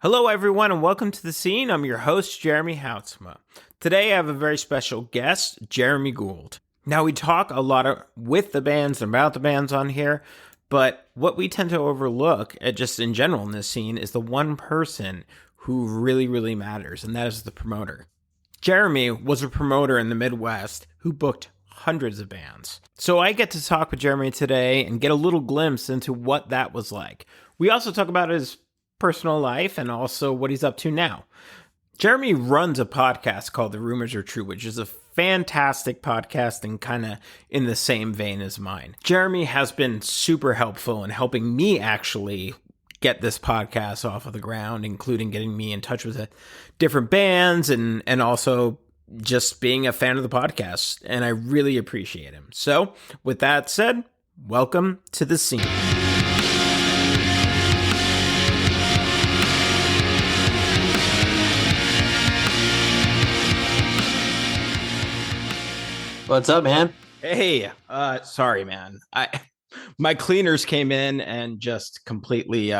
Hello, everyone, and welcome to The Scene. I'm your host, Jeremy Houtsma. Today, I have a very special guest, Jeremy Gould. Now, we talk a lot with the bands and about the bands on here, but what we tend to overlook, just in general in this scene, is the one person who really matters, and that is the promoter. Jeremy was a promoter in the Midwest who booked hundreds of bands. So I get to talk with Jeremy today and get a little glimpse into what that was like. We also talk about his personal life and also what he's up to now. Jeremy runs a podcast called The Rumors Are True, which is a fantastic podcast and kind of in the same vein as mine. Jeremy has been super helpful in helping me actually get this podcast off of the ground, including getting me in touch with different bands and also just being a fan of the podcast. And I really appreciate him. So with that said, welcome to The Scene. What's up, man? Hey, sorry, man. My cleaners came in and just completely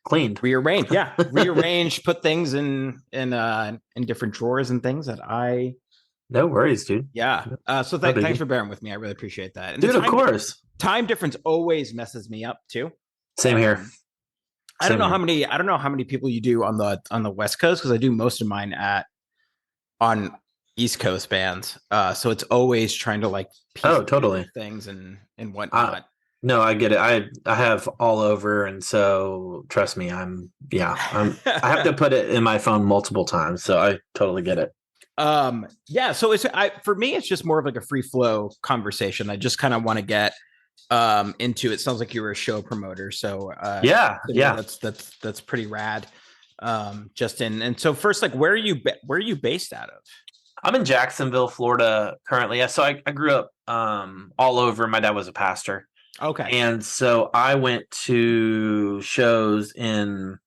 Cleaned. rearranged. Yeah, rearranged, put things in different drawers and things that I. No worries, dude. Yeah. So thanks for bearing with me. I really appreciate that. And dude, of course. Time difference always messes me up too. Same here. I don't know how many people you do on the West Coast, because I do most of mine on East Coast bands, so it's always trying to like totally things and whatnot. No, I get it. I have all over, and so trust me, I have to put it in my phone multiple times, so I totally get it. Yeah, so for me it's just more of like a free flow conversation. I just kind of want to get into it. Sounds like you were a show promoter, so yeah, that's pretty rad. And so first, like, where are you based out of? I'm in Jacksonville, Florida currently. Yeah, so I grew up all over. My dad was a pastor. Okay. And so I went to shows in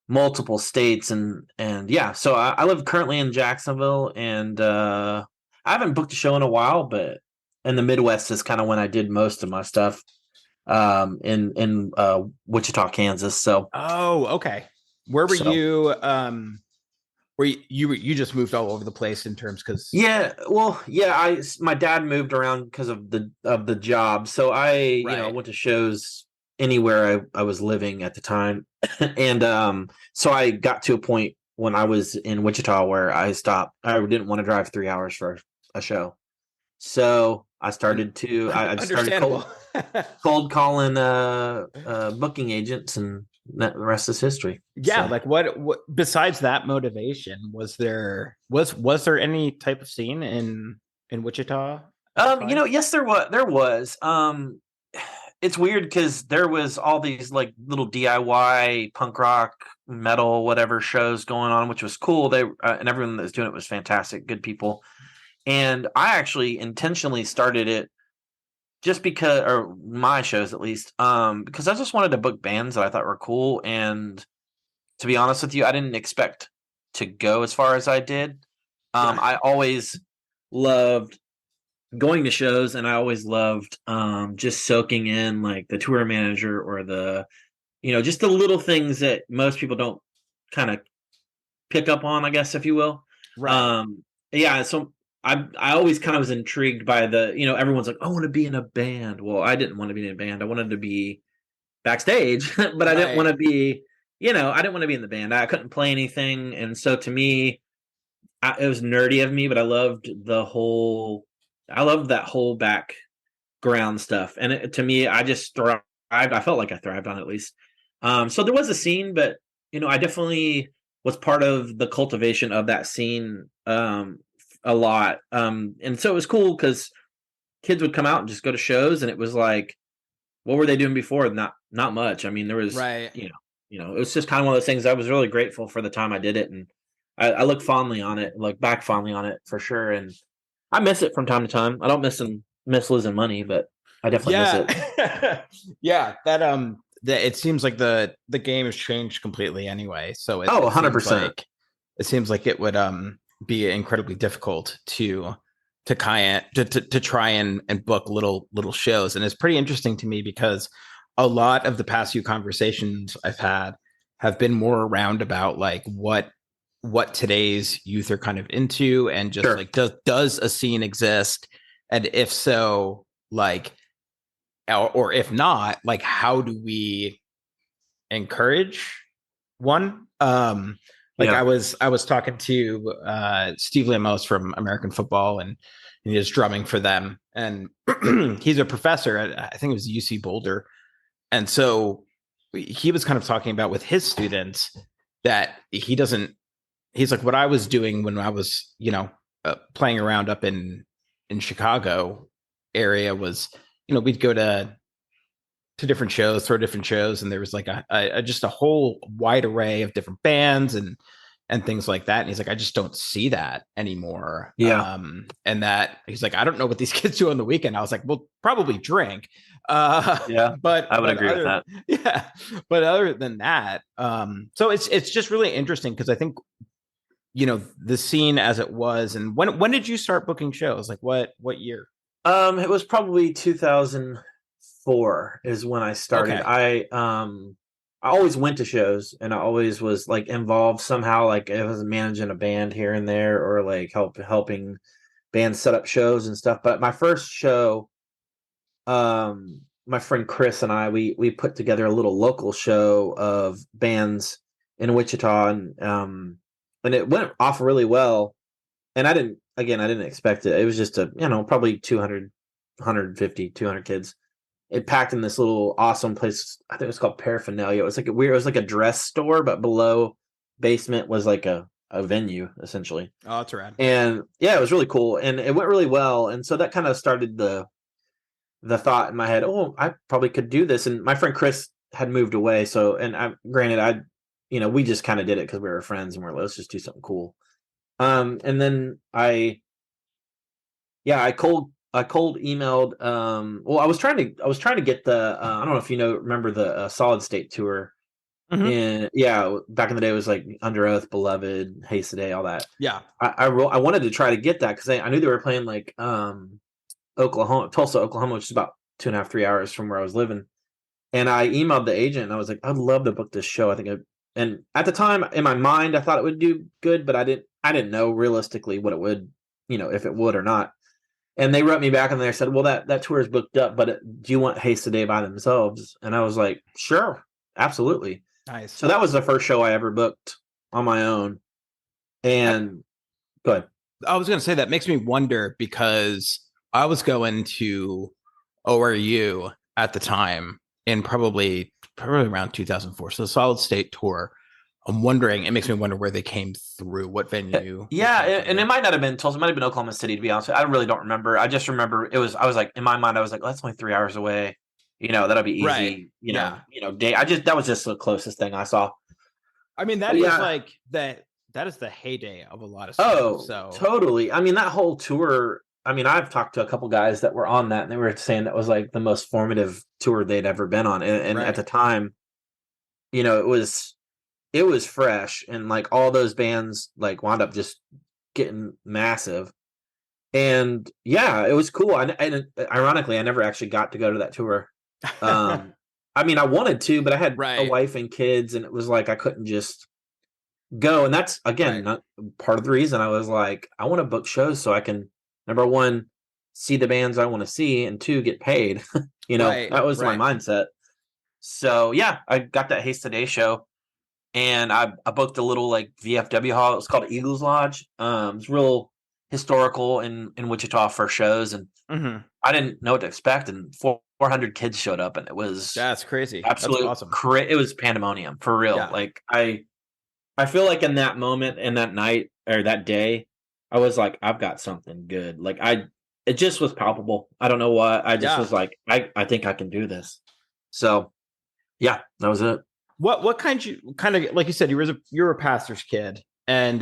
multiple states and yeah, so I live currently in Jacksonville, and I haven't booked a show in a while, but in the Midwest is kind of when I did most of my stuff in Wichita, Kansas. So okay. Where were you where you just moved all over the place in terms, because my dad moved around because of the job, so I went to shows anywhere I was living at the time. And so I got to a point when I was in Wichita where I stopped. I didn't want to drive 3 hours for a show, so I started to cold calling booking agents, and the rest is history. Yeah. So. Like what besides that motivation, was there any type of scene in Wichita? Yes, there was. It's weird because there was all these like little DIY punk rock, metal, whatever shows going on, which was cool. They and everyone that was doing it was fantastic, good people. And I actually intentionally started it just because, or my shows at least, because I just wanted to book bands that I thought were cool. And to be honest with you, I didn't expect to go as far as I did. I always loved going to shows, and I always loved just soaking in like the tour manager or the, just the little things that most people don't kind of pick up on, I guess, if you will. Right. Yeah. So I always kind of was intrigued by the, everyone's like, I want to be in a band. Well, I didn't want to be in a band. I wanted to be backstage, but I didn't want to be, I didn't want to be in the band. I couldn't play anything. And so to me, it was nerdy of me, but I loved that whole background stuff. And to me, I just thrived. I felt like I thrived on it, at least. So there was a scene, but, I definitely was part of the cultivation of that scene a lot. And so it was cool because kids would come out and just go to shows, and it was like, what were they doing before? Not much. I mean, there was, it was just kind of one of those things. I was really grateful for the time I did it. And I look back fondly on it for sure. And I miss it from time to time. I don't miss losing money, but I definitely miss it. Yeah. That it seems like the game has changed completely anyway. So 100%. It seems like it would be incredibly difficult to try and book little shows. And it's pretty interesting to me because a lot of the past few conversations I've had have been more around about like what today's youth are kind of into, and just Sure. like does a scene exist, and if so, like, or if not, like, how do we encourage one? Like Yeah. I was talking to Steve Lamos from American Football, and he is drumming for them, and he's a professor at, I think it was UC Boulder, and so he was kind of talking about with his students that he's like, what I was doing when I was, playing around up in Chicago area was, we'd go to different shows, throw different shows, and there was like a just a whole wide array of different bands and things like that. And he's like, I just don't see that anymore. Yeah. And that he's like, I don't know what these kids do on the weekend. I was like, well, probably drink. Yeah. But I would agree with that. yeah, but other than that, so it's just really interesting because I think, the scene as it was, and when did you start booking shows? Like what year? It was probably 2004 is when I started. Okay. I always went to shows, and I always was like involved somehow, like I was managing a band here and there, or like helping bands set up shows and stuff. But my first show, my friend Chris and we put together a little local show of bands in Wichita, and it went off really well. And I didn't expect it. It was just probably 200, 150, 200 kids. It packed in this little awesome place. I think it was called Paraphernalia. It was like it was like a dress store, but below basement was like a venue essentially. Oh, that's rad. And yeah, it was really cool, and it went really well. And so that kind of started the thought in my head, oh, I probably could do this. And my friend Chris had moved away, so we just kind of did it because we were friends, and we're like, let's just do something cool. And then I cold emailed. Well, I was trying to get the. I don't know if remember the Solid State tour. Mhm. And yeah, back in the day, it was like Under Oath, Beloved, Haste Today, all that. Yeah. I wanted to try to get that because I knew they were playing like Tulsa, Oklahoma, which is about 2.5, 3 hours from where I was living. And I emailed the agent, and I was like, I'd love to book this show. And at the time, in my mind, I thought it would do good, but I didn't know realistically what it would, if it would or not. And they wrote me back, and they said, well, that tour is booked up, but do you want Haste Today by themselves? And I was like, sure, absolutely. Nice. So that was the first show I ever booked on my own. And go ahead. I was going to say that makes me wonder because I was going to ORU at the time in probably around 2004. So the Solid State tour. I'm wondering, it makes me wonder where they came through, what venue. Yeah, and it might not have been Tulsa. It might have been Oklahoma City, to be honest with you. I really don't remember. I just remember I was like, in my mind, I was like, well, that's only 3 hours away. That'll be easy. Right. Day. That was just the closest thing I saw. I mean, that is like that is the heyday of a lot of stuff. Oh, so totally. I mean, that whole tour, I've talked to a couple guys that were on that, and they were saying that was like the most formative tour they'd ever been on. And right. At the time, it was fresh, and like all those bands like wound up just getting massive. And yeah, it was cool. And ironically, I never actually got to go to that tour. I wanted to, but I had a wife and kids, and it was like I couldn't just go. And that's again not part of the reason I was like, I want to book shows so I can, number one, see the bands I want to see, and two, get paid. That was my mindset. So yeah, I got that Haste Today show, and I booked a little like VFW hall. It was called Eagles Lodge. It's real historical in Wichita for shows, and I didn't know what to expect, and 400 kids showed up, and it was that's crazy. Absolutely awesome. It was pandemonium for real. Yeah. Like I feel like in that moment and that night or that day, I was like, I've got something good. Like it just was palpable. I don't know what. I just was like, I think I can do this. So yeah, that was it. What kind of like you said, you were a pastor's kid, and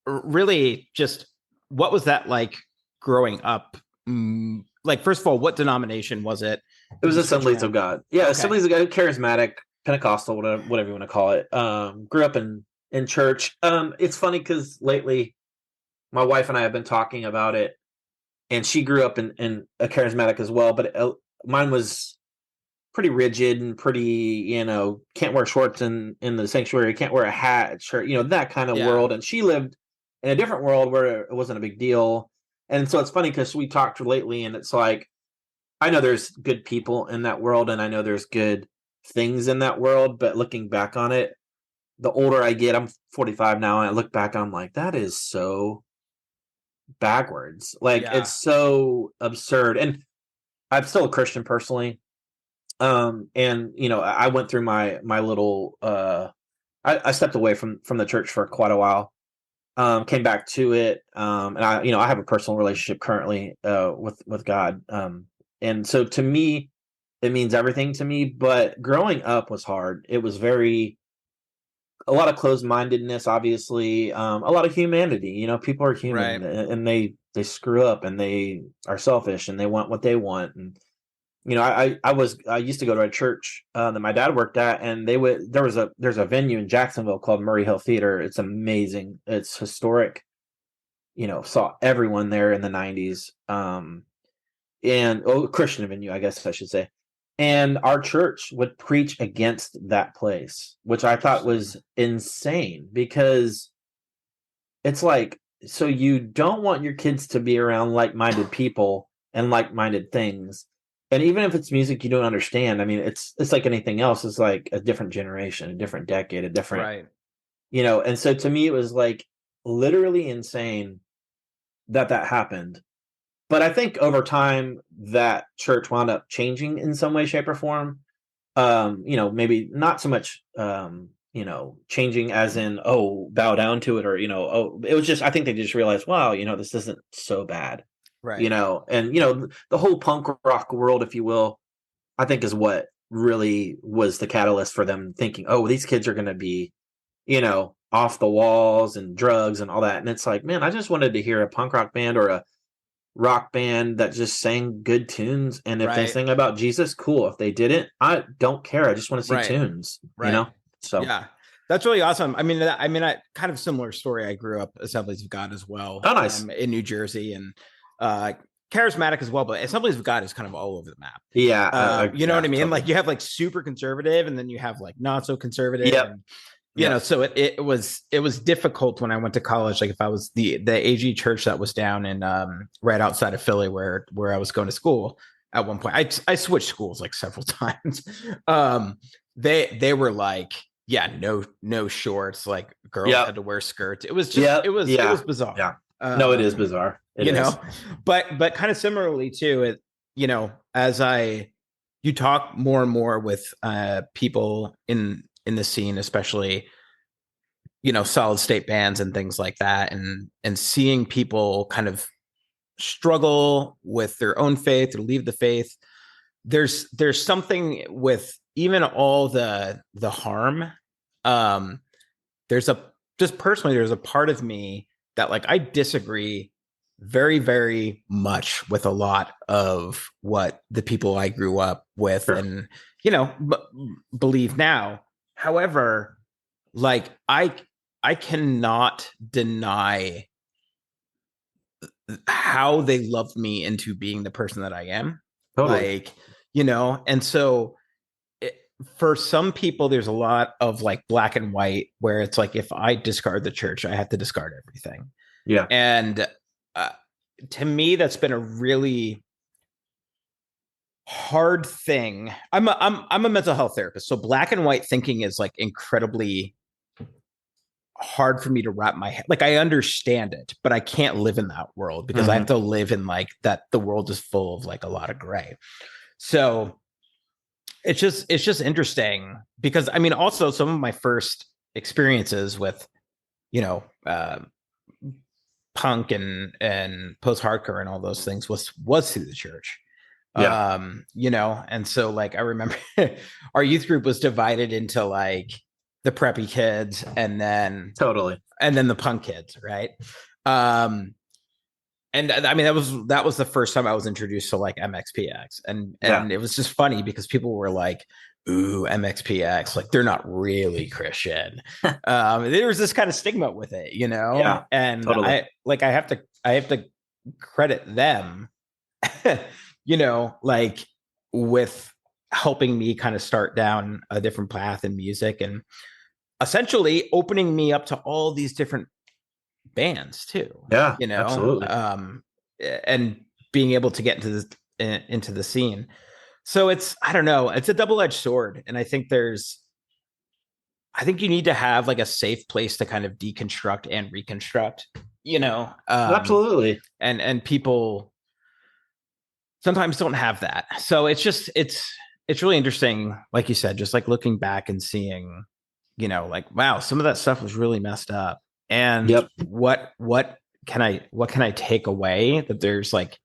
really just what was that like growing up? Like, first of all, what denomination was it? It was Assemblies of God. Yeah, okay. Assemblies of God, charismatic, Pentecostal, whatever you want to call it. Grew up in church. It's funny because lately my wife and I have been talking about it, and she grew up in a charismatic as well, but mine was pretty rigid and pretty, can't wear shorts in the sanctuary, can't wear a hat, shirt, that kind of Yeah. world. And she lived in a different world where it wasn't a big deal. And so it's funny because we talked lately, and it's like, I know there's good people in that world, and I know there's good things in that world, but looking back on it, the older I get, I'm 45 now, and I look back and I'm like, that is so backwards. Like, it's Yeah. so absurd. And I'm still a Christian personally. And I went through my little I stepped away from the church for quite a while. Came back to it. And I have a personal relationship currently with God. And so to me, it means everything to me. But growing up was hard. It was a lot of closed-mindedness, obviously, a lot of humanity. People are human, Right. and they screw up, and they are selfish, and they want what they want. And I used to go to a church that my dad worked at, and there's a venue in Jacksonville called Murray Hill Theater. It's amazing. It's historic. Saw everyone there in the 90s. And Christian venue, I guess I should say. And our church would preach against that place, which I thought Interesting. was insane, because it's like, so you don't want your kids to be around like-minded people and like-minded things. And even if it's music you don't understand, I mean, it's like anything else. It's like a different generation, a different decade, a different, Right. and so to me it was like literally insane that happened. But I think over time that church wound up changing in some way, shape, or form. Maybe not so much changing as in, oh, bow down to it, or it was just, I think they just realized, wow, this isn't so bad. Right. And the whole punk rock world, if you will, I think is what really was the catalyst for them thinking, oh, these kids are gonna be, off the walls and drugs and all that. And it's like, man, I just wanted to hear a punk rock band or a rock band that just sang good tunes, and if they Right. sing about Jesus, cool. If they didn't, I don't care. I just want to see Right. tunes, Right. So, Yeah. That's really awesome. I kind of similar story. I grew up Assemblies of God as well, oh, nice. in New Jersey, and uh, charismatic as well. But Assemblies of God is kind of all over the map. Yeah, You know yeah, what I mean? totally. Like you have like super conservative, and then you have like not so conservative, Yep, and yep. so it was difficult when I went to college. Like if I was the AG church that was down in right outside of Philly where I was going to school at one point. I switched schools like several times. They were like, yeah, no shorts, like girls Yep, had to wear skirts. It was just yep, it yeah, was bizarre. yeah. No, it is bizarre. It You is. know, but kind of similarly too, as you talk more and more with people in the scene, especially solid state bands and things like that, and seeing people kind of struggle with their own faith or leave the faith. There's something with even all the harm. um there's a just personally, there's a part of me that, like, I disagree very, very much with a lot of what the people I grew up with Sure. and believe now. However, like, I cannot deny how they loved me into being the person that I am. Totally. Like, and so it, for some people, there's a lot of like black and white where it's like, if I discard the church, I have to discard everything. Yeah. And uh, to me, that's been a really hard thing. I'm a mental health therapist, so black and white thinking is like incredibly hard for me to wrap my head. Like, I understand it, but I can't live in that world because I have Hmm. to live in like that. The world is full of like a lot of gray. So it's just interesting because also some of my first experiences with you know uh, punk and post hardcore and all those things was through the church. Yeah. And so, like, I remember our youth group was divided into like the preppy kids Totally. and then the punk kids, right? um and that was the first time I was introduced to like MXPX, and Yeah. it was just funny because people were like, ooh, MXPX, like they're not really Christian. There was this kind of stigma with it, Yeah. and Totally. I have to credit them, like, with helping me kind of start down a different path in music and essentially opening me up to all these different bands too, Yeah, you know, absolutely. and being able to get into the scene. So it's, I don't know, it's a double-edged sword. And I think you need to have like a safe place to kind of deconstruct and reconstruct, you know, Absolutely. and people sometimes don't have that. So it's really interesting, like you said, just like looking back and seeing, you know, like wow, some of that stuff was really messed up. And Yep. what can I take away that there's like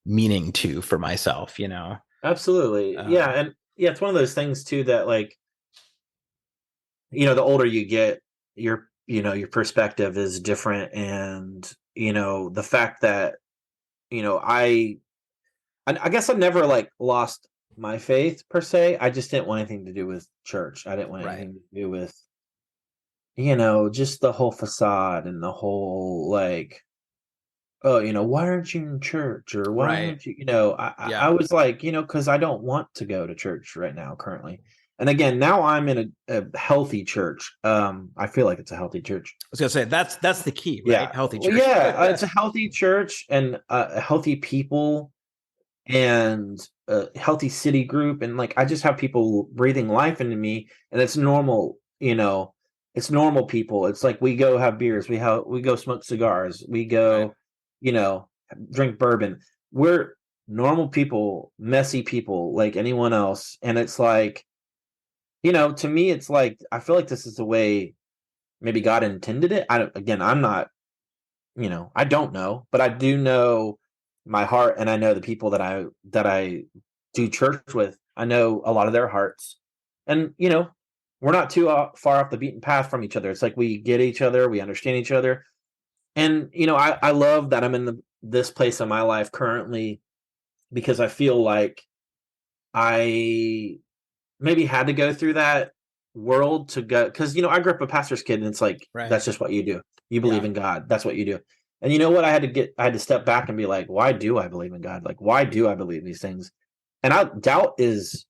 meaning to for myself, you know? Absolutely. Yeah, Um, and yeah, it's one of those things too that like, the older you get, your perspective is different, and the fact that you know I guess I never like lost my faith per se. I just didn't want anything to do with church. I didn't want right, anything to do with just the whole facade and the whole like, oh, why aren't you in church, or why right, aren't you, I yeah, was like, because I don't want to go to church right now currently. And again, now I'm in a healthy church. I feel like it's a healthy church. I was gonna say that's the key, Yeah. right? Healthy Well, church. yeah, it's a healthy church, and healthy people, and a healthy city group, and like I just have people breathing life into me, and it's normal, it's normal people. It's like we go have beers, we go smoke cigars, we Right, go, you know, drink bourbon. We're normal people, messy people like anyone else, and it's like, to me it's like I feel like this is the way maybe God intended it. Again, I'm not, I don't know, but I do know my heart, and I know the people that I do church with. I know a lot of their hearts, and we're not too far off the beaten path from each other. It's like we get each other, we understand each other, and I love that I'm in this place in my life currently, because I feel like I maybe had to go through that world to go, because I grew up a pastor's kid, and it's like right, that's just what you do. You believe yeah, in God, that's what you do. And you know what, I had to step back and be like, why do I believe in God? Like, why do I believe these things? And doubt is,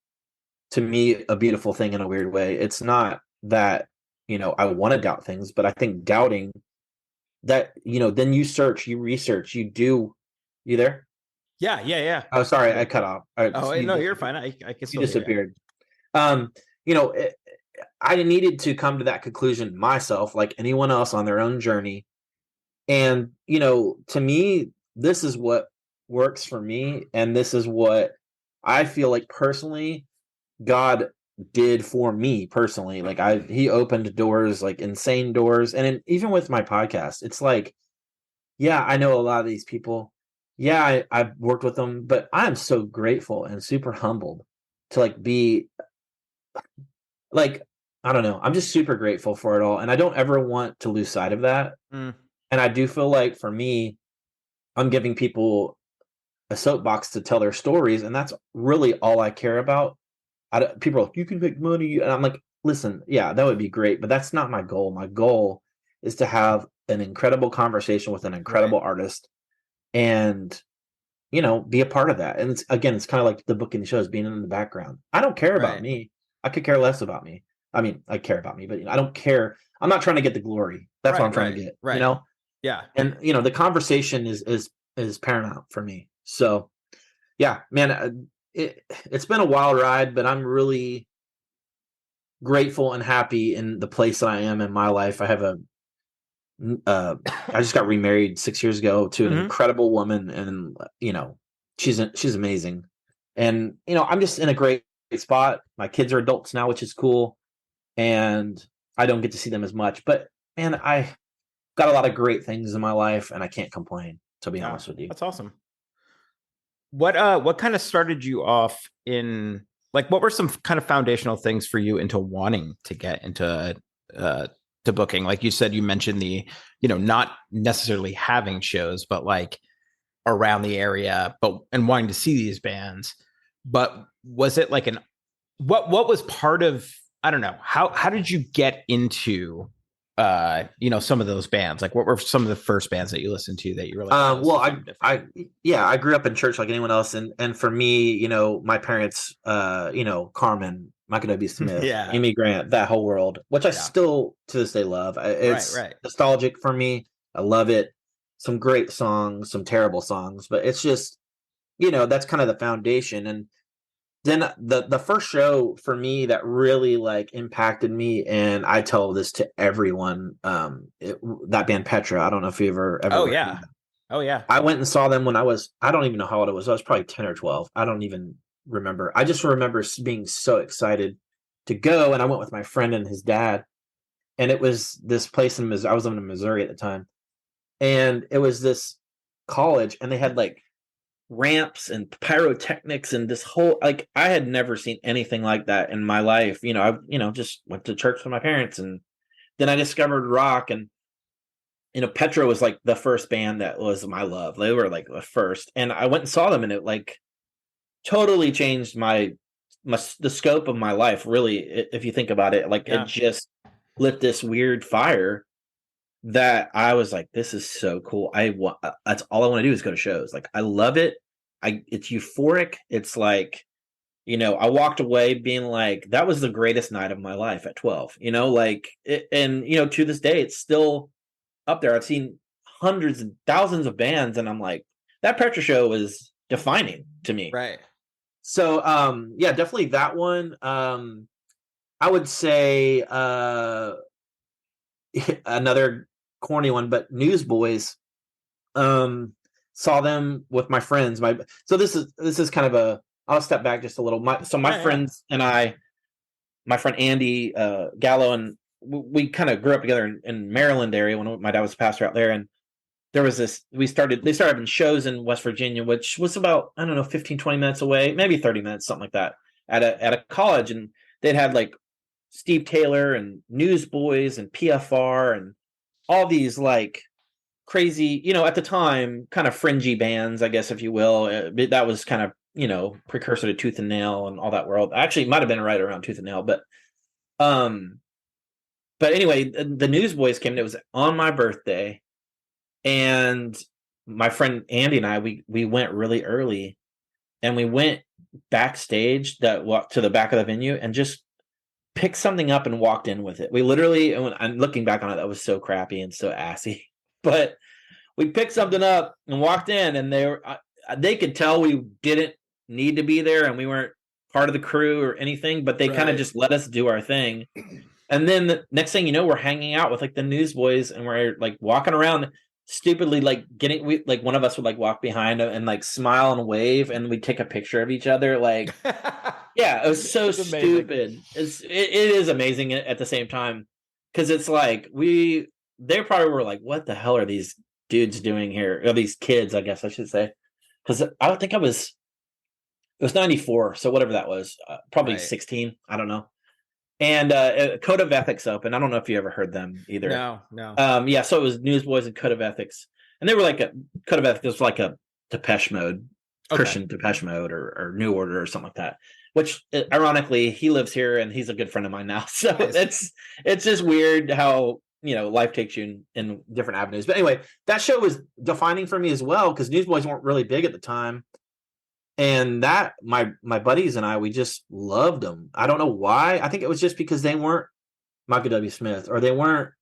to me, a beautiful thing in a weird way. It's not that I want to doubt things, but I think doubting that, then you search, you research, you do. You there? yeah, yeah, yeah. Oh, sorry, I Yeah. cut off. All right, Oh, you no, you're disappeared. fine. I can You still hear you. disappeared. Um, you know, it, I needed to come to that conclusion myself, like anyone else on their own journey. And, to me, this is what works for me. And this is what I feel like personally God did for me personally. Like he opened doors, like insane doors. And even with my podcast, it's like, yeah, I know a lot of these people. Yeah, I've worked with them, but I'm so grateful and super humbled to like be like, I don't know. I'm just super grateful for it all, and I don't ever want to lose sight of that. Mm, And I do feel like for me, I'm giving people a soapbox to tell their stories, and that's really all I care about. People are like, "You can make money," and I'm like, "Listen, yeah, that would be great, but that's not my goal. My goal is to have an incredible conversation with an right, incredible artist, and be a part of that." And it's kind of like the book and the shows being in the background. I don't care about right, me. I could care less about me. I mean, I care about me, but I don't care. I'm not trying to get the glory. That's what I'm right, trying right, to get. right. Yeah. And the conversation is paramount for me. So yeah, man, it's been a wild ride, but I'm really grateful and happy in the place that I am in my life. Uh, I just got remarried 6 years ago to an Hmm. incredible woman, and she's amazing. And I'm just in a great spot. My kids are adults now, which is cool, and I don't get to see them as much. But man, I got a lot of great things in my life, and I can't complain. To be Yeah. honest with you. That's awesome. What kind of started you off in like what were some kind of foundational things for you into wanting to get into uh to booking? Like you said, you mentioned the, you know, not necessarily having shows, but like around the area, but and wanting to see these bands. But was it like an what was part of, I don't know, how did you get into some of those bands? Like, what were some of the first bands that you listened to that you were like, wow, this Well, is something different? I grew up in church like anyone else, and for me, my parents, Carmen, Michael W. Smith, Yeah. Amy Grant, that whole world, which I Yeah. still to this day love. Right. It's Right. nostalgic for me. I love it. Some great songs, some terrible songs, but it's just, that's kind of the foundation. And then the first show for me that really like impacted me, and I tell this to everyone, that band Petra. I don't know if you ever Oh heard of yeah. them. Oh yeah. I went and saw them when I don't even know how old I was. I was probably 10 or 12. I don't even remember. I just remember being so excited to go. And I went with my friend and his dad. And it was this place in Missouri. I was living in Missouri at the time. And it was this college, and they had like ramps and pyrotechnics and this whole, like, I had never seen anything like that in my life. Just went to church with my parents, and then I discovered rock. And Petra was like the first band that was my love. They were like the first, and I went and saw them, and it like totally changed the scope of my life. Really, if you think about it, like it Yeah. just lit this weird fire that I was like, this is so cool. I want That's all I want to do is go to shows. Like I love it. It's euphoric. It's like, I walked away being like, that was the greatest night of my life at 12. To this day, it's still up there. I've seen hundreds and thousands of bands, and I'm like, that Petra show was defining to me. Right. So, yeah, definitely that one. I would say another corny one, but Newsboys. Saw them with my friends. So this is kind of a. I'll step back just a little. My Yeah. friends and I, my friend Andy Gallo, and we kind of grew up together in Maryland area when my dad was a pastor out there. And there was they started having shows in West Virginia, which was about, I don't know, 15, 20 minutes away, maybe 30 minutes, something like that, at a college. And they'd had like Steve Taylor and Newsboys and PFR and all these like crazy, at the time, kind of fringy bands, I guess, if you will. That was kind of, precursor to Tooth and Nail and all that world. Actually, it might have been right around Tooth and Nail, um, but anyway, the Newsboys came, and it was on my birthday, and my friend Andy and I, we went really early, and we went backstage, that walked to the back of the venue, and just picked something up and walked in with it. We literally, and when I'm looking back on it, that was so crappy and so assy, but we picked something up and walked in, and they could tell we didn't need to be there, and we weren't part of the crew or anything, but they kind of just let us do our thing. And then the next thing you know, we're hanging out with like the Newsboys, and we're like walking around stupidly, like one of us would like walk behind and like smile and wave, and we'd take a picture of each other. Like, yeah, it was so stupid. It is amazing at the same time, because it's like they probably were like, what the hell are these dudes doing here? Or these kids, I guess I should say, because I don't think it was 94, so whatever that was, probably 16. I don't know. And Code of Ethics open. I don't know if you ever heard them either. No. Yeah, so it was Newsboys and Code of Ethics, and they were like Code of Ethics was like a Depeche Mode, Christian Depeche Mode, or New Order or something like that. Which, ironically, he lives here, and he's a good friend of mine now. So nice. It's just weird how life takes you in different avenues. But anyway, that show was defining for me as well, because Newsboys weren't really big at the time. And that my buddies and I, we just loved them. I don't know why. I think it was just because they weren't Michael W. Smith, or they weren't,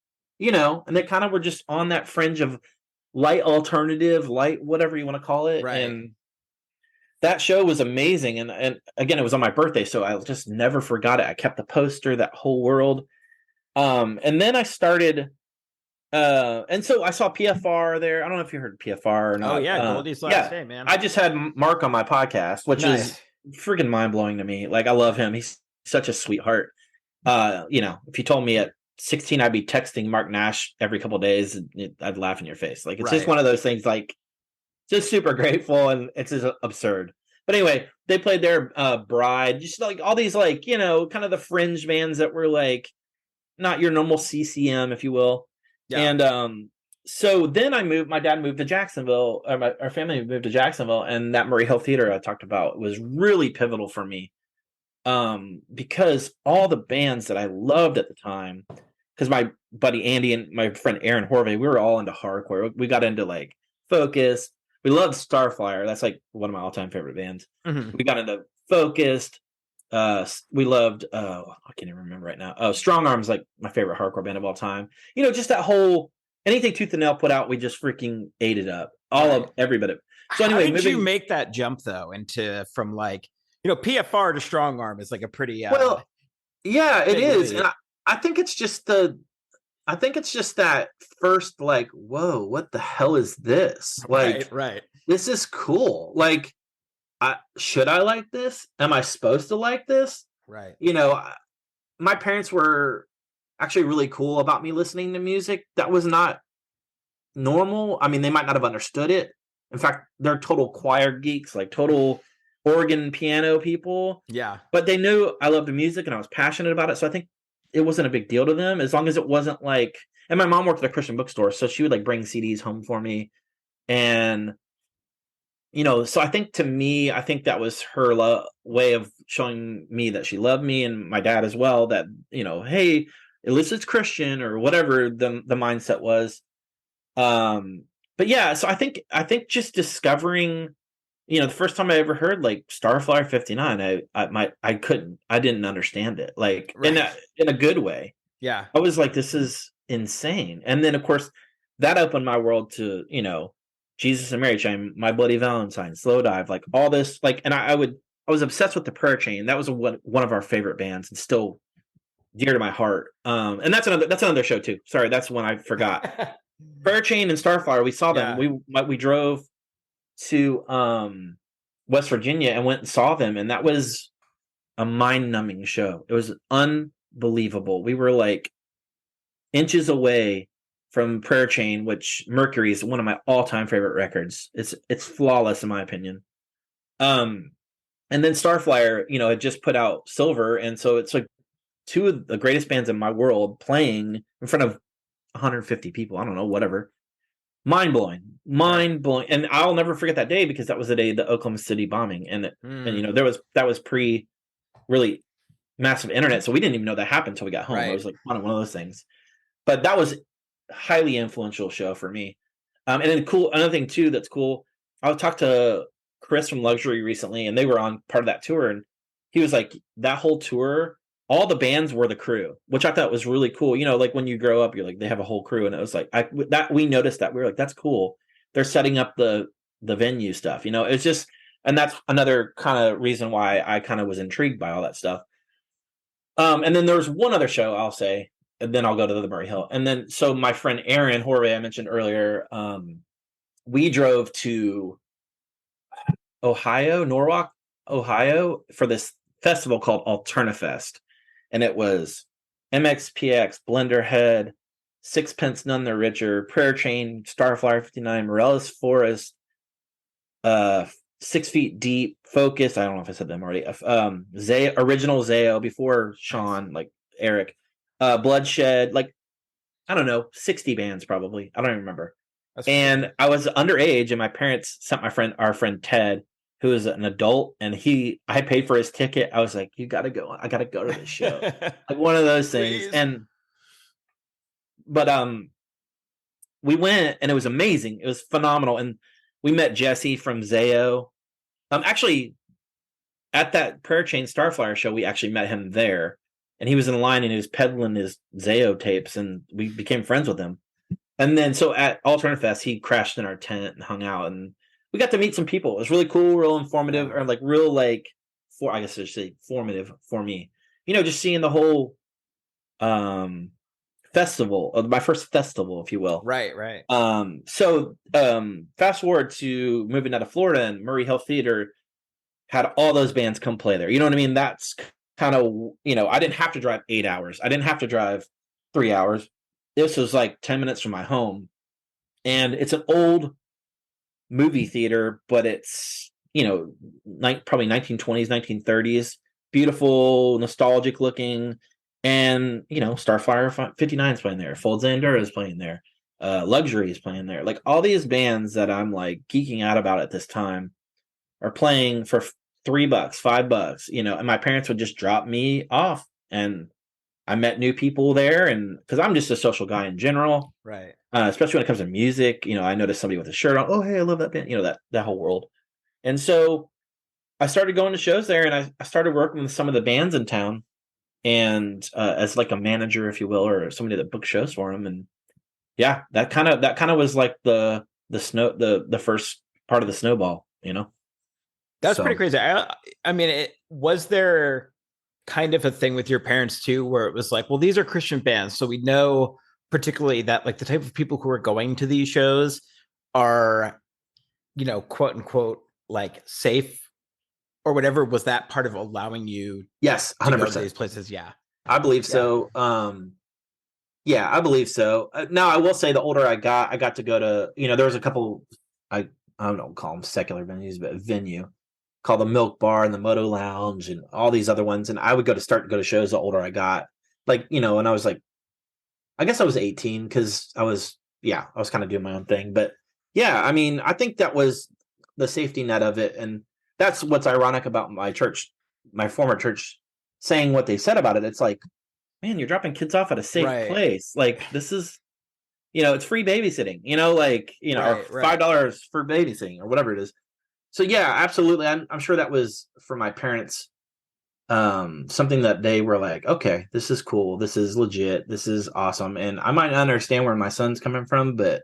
and they kind of were just on that fringe of light alternative, light whatever you want to call it. Right. And that show was amazing. And again, it was on my birthday, so I just never forgot it. I kept the poster, that whole world. And then I started. And so I saw PFR there. I don't know if you heard PFR or not. Oh yeah, Goldie's last day, man. I just had Mark on my podcast, which is freaking mind blowing to me. Like, I love him. He's such a sweetheart. If you told me at 16 I'd be texting Mark Nash every couple of days, I'd laugh in your face. Like, it's just one of those things. Like, just super grateful, and it's just absurd. But anyway, they played their Bride, just like all these like kind of the fringe bands that were like not your normal CCM, if you will. Yeah. And so then my dad moved to Jacksonville, or our family moved to Jacksonville, and that Murray Hill Theater I talked about was really pivotal for me, because all the bands that I loved at the time because my buddy Andy and my friend Aaron Horvey, we were all into hardcore. We got into like Focused. We loved Starflyer. That's like one of my all-time favorite bands. Mhm. We got into Focused. We loved I can't even remember right now. Oh, Strong Arm's like my favorite hardcore band of all time. You know, just that whole anything Tooth and Nail put out, we just freaking ate it up. Every bit of it. So anyway, how did you make that jump though into from like, you know, PFR to Strong Arm is like a pretty Well, yeah, it big is. leap. And I think it's just that first, like, whoa, what the hell is this? Like, right. this is cool. Like, should I like this? Am I supposed to like this? Right. You know, my parents were actually really cool about me listening to music that was not normal. I mean, they might not have understood it. In fact, they're total choir geeks, like total organ piano people. Yeah. But they knew I loved the music and I was passionate about it. So I think it wasn't a big deal to them as long as it wasn't like. And my mom worked at a Christian bookstore, so she would like bring CDs home for me. And, you know, so I think to me, I think that was her way of showing me that she loved me and my dad as well, that, you know, hey, at least it's Christian or whatever the mindset was. But yeah, so I think just discovering, you know, the first time I ever heard like Starflyer 59, I didn't understand it, like in a good way. Yeah. I was like, this is insane. And then of course that opened my world to, you know, Jesus and Mary Chain, My Bloody Valentine, Slow Dive, like all this, like, and I was obsessed with the Prayer Chain. That was one of our favorite bands and still dear to my heart. And that's another show too. Sorry, that's one I forgot. Prayer Chain and Starflyer, we saw them. We drove to West Virginia and went and saw them, and that was a mind-numbing show. It was unbelievable. We were like inches away from Prayer Chain, which Mercury is one of my all-time favorite records. It's flawless in my opinion. And then Starflyer, you know, had just put out Silver, and so it's like two of the greatest bands in my world playing in front of 150 people. I don't know, whatever. Mind blowing. And I'll never forget that day because that was the day of the Oklahoma City bombing, and you know that was pre really massive internet, so we didn't even know that happened until we got home. It was like one of those things. But that was a highly influential show for me. And then another thing too that's cool. I talked to Chris from Luxury recently, and they were on part of that tour, and he was like, that whole tour, all the bands were the crew, which I thought was really cool. You know, like when you grow up, you're like, they have a whole crew. And it was like, we noticed that. We were like, that's cool. They're setting up the venue stuff, you know, it's just, and that's another kind of reason why I kind of was intrigued by all that stuff. And then there was one other show I'll say, and then I'll go to the Murray Hill. And then, so my friend Aaron Horvey, I mentioned earlier, we drove to Norwalk, Ohio for this festival called Alternafest. And it was MXPX, Blenderhead, Sixpence None the Richer, Prayer Chain, Starflyer 59, Morellis Forest, 6 Feet Deep, Focus. I don't know if I said them already. Original Zayo before Sean, like Eric, Bloodshed, like, I don't know, 60 bands probably. I don't even remember. And cool. I was underage, and my parents sent our friend Ted, who is an adult, and I paid for his ticket. I was like, you gotta go. I gotta go to this show. Like one of those things. Please. But we went, and it was amazing. It was phenomenal. And we met Jesse from Zayo. Actually, at that Prayer Chain Starflyer show, we actually met him there. And he was in line, and he was peddling his Zayo tapes, and we became friends with him. And then, so at Alternafest, he crashed in our tent and hung out, and we got to meet some people. It was really cool, real informative, or like real, like, I guess I should say formative for me. You know, just seeing the whole festival, my first festival, if you will. Right. So fast forward to moving out of Florida, and Murray Hill Theater had all those bands come play there. You know what I mean? That's kind of, you know, I didn't have to drive 8 hours. I didn't have to drive 3 hours. This was like 10 minutes from my home. And it's an old movie theater, but it's, you know, probably 1920s, 1930s, beautiful, nostalgic looking. And, you know, Starflyer 59 is playing there. Fold Zandura is playing there. Luxury is playing there. Like all these bands that I'm like geeking out about at this time are playing for $3, $5, you know, and my parents would just drop me off, and I met new people there, and because I'm just a social guy in general, Right. especially when it comes to music. I noticed somebody with a shirt on. Oh, hey, I love that band. That whole world. And so I started going to shows there, and I started working with some of the bands in town, and as like a manager, if you will, or somebody that booked shows for them. And yeah, that kind of was like the first part of the snowball. That's So pretty crazy. I mean, was there kind of a thing with your parents too, where it was like, well, these are Christian bands, so we know particularly that like the type of people who are going to these shows are, quote unquote, like safe or whatever. Was that part of allowing you Yes, to go to 100%. these places? Yeah. I believe so. Yeah, I believe so. Now, I will say the older I got to go to, there was a couple, I don't call them secular venues, but a venue called the Milk Bar and the Moto Lounge and all these other ones. And I would go to shows the older I got. Like, and I was like, I guess I was 18 because I was kind of doing my own thing. But yeah, I mean, I think that was the safety net of it. And that's what's ironic about my church, my former church, saying what they said about it. It's like, man, you're dropping kids off at a safe Right. place. Like this is, it's free babysitting, Right, or $5 for babysitting or whatever it is. So yeah, absolutely. I'm sure that was for my parents, something that they were like, okay, this is cool. This is legit. This is awesome. And I might not understand where my son's coming from, but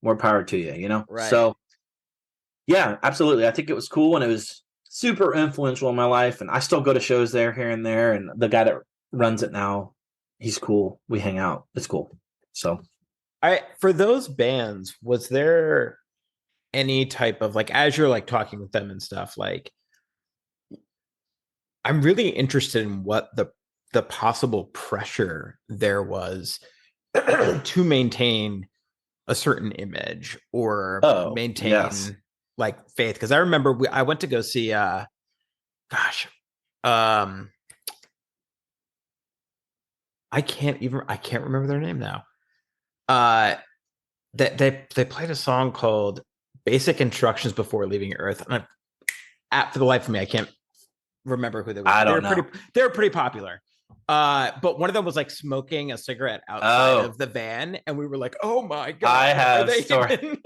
more power to you, Right. So yeah, absolutely. I think it was cool and it was super influential in my life. And I still go to shows there here and there. And the guy that runs it now, he's cool. We hang out. It's cool. So For those bands, was there any type of like, as you're like talking with them and stuff, like I'm really interested in what the possible pressure there was to maintain a certain image or maintain yes. like faith. Because I remember I went to go see gosh, I can't remember their name now. They played a song called Basic Instructions Before Leaving Earth. And for the life of me, I can't remember who they were. I don't know. They were pretty popular. But one of them was like smoking a cigarette outside of the van, and we were like, "Oh my god!" I have story.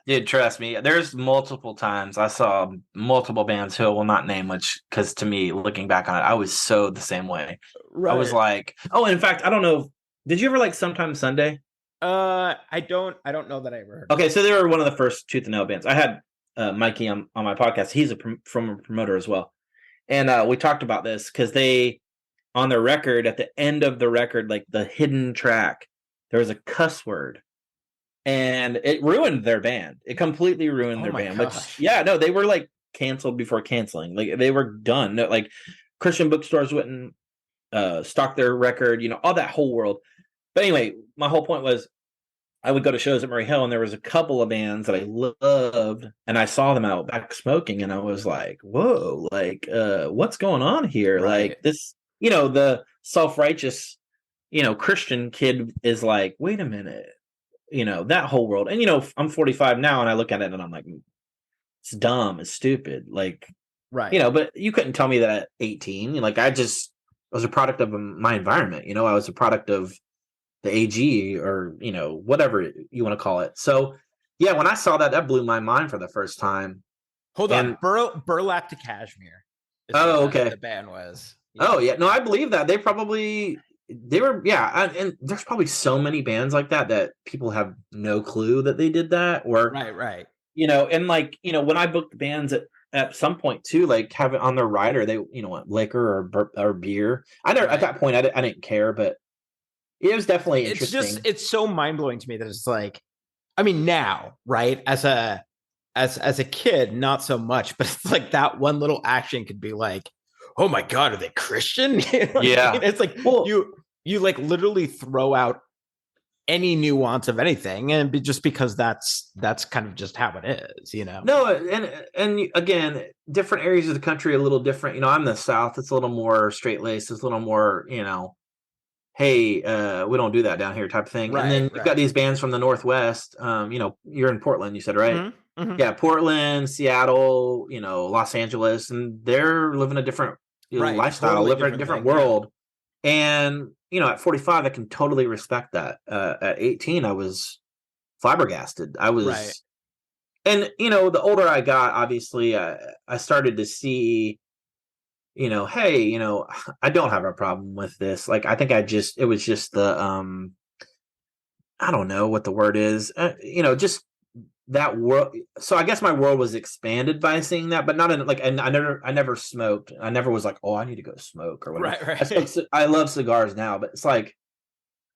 Dude, trust me. There's multiple times I saw multiple bands who I will not name, which because to me, looking back on it, I was so the same way. Right. I was like, oh, in fact, I don't know. Did you ever like Sometime Sunday? I don't know that I ever heard. Okay, so they were one of the first Tooth and Nail bands. I had Mikey on my podcast. He's a promoter as well. And we talked about this because they, on their record, at the end of the record, like the hidden track, there was a cuss word. And it ruined their band. It completely ruined their band. Gosh. Which, they were like canceled before canceling. Like they were done. Like Christian bookstores wouldn't stock their record, all that whole world. But anyway, my whole point was I would go to shows at Murray Hill and there was a couple of bands that I loved and I saw them out back smoking and I was like, whoa, like what's going on here? Right. Like this, the self-righteous, Christian kid is like, wait a minute, that whole world. And, I'm 45 now and I look at it and I'm like, it's dumb, it's stupid. Like, right. But you couldn't tell me that at 18. Like I was a product of my environment. I was a product of the AG or, whatever you want to call it. So yeah, when I saw that blew my mind for the first time. Hold on. Burlap to Cashmere. Oh, okay. The band was. Yeah. Oh yeah. No, I believe that they were, yeah. And there's probably so many bands like that people have no clue that they did that or right. And like, when I booked bands at some point too, like have it on their rider, they, want liquor or beer. At that point, I didn't care, but it was definitely interesting. It's so mind blowing to me that it's like, I mean, now, right? As a kid, not so much, but it's like that one little action could be like, oh my God, are they Christian? Yeah. I mean? It's like, well, you like literally throw out any nuance of anything and just because that's kind of just how it is, No, and again, different areas of the country are a little different. I'm the South. It's a little more straight laced. It's a little more, hey, we don't do that down here type of thing. Right, and then you've got these bands from the Northwest. You're in Portland, you said, right? Mm-hmm, mm-hmm. Yeah, Portland, Seattle, Los Angeles, and they're living a different lifestyle, totally living a different world. Yeah. And, at 45, I can totally respect that. At 18, I was flabbergasted. I Right. was, and the older I got, obviously, I started to see, hey, I don't have a problem with this. Like, I think it was just the, I don't know what the word is, just that world. So I guess my world was expanded by seeing that, but not in like, and I never smoked. I never was like, oh, I need to go smoke or whatever. Right. I love cigars now, but it's like,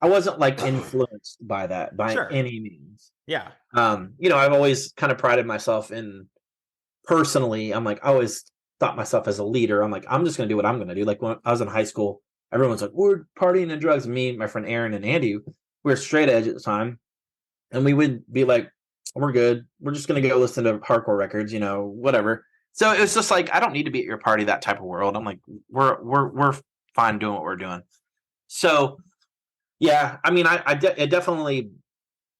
I wasn't like influenced by that by Sure. any means. Yeah. I've always kind of prided myself in personally. I'm like, I always thought myself as a leader. I'm like, I'm just going to do what I'm going to do. Like when I was in high school, everyone's like, we're partying and drugs. Me, my friend Aaron and Andy, we were straight edge at the time. And we would be like, we're good. We're just going to go listen to hardcore records, whatever. So it was just like, I don't need to be at your party, that type of world. I'm like, we're fine doing what we're doing. So yeah, I mean, it definitely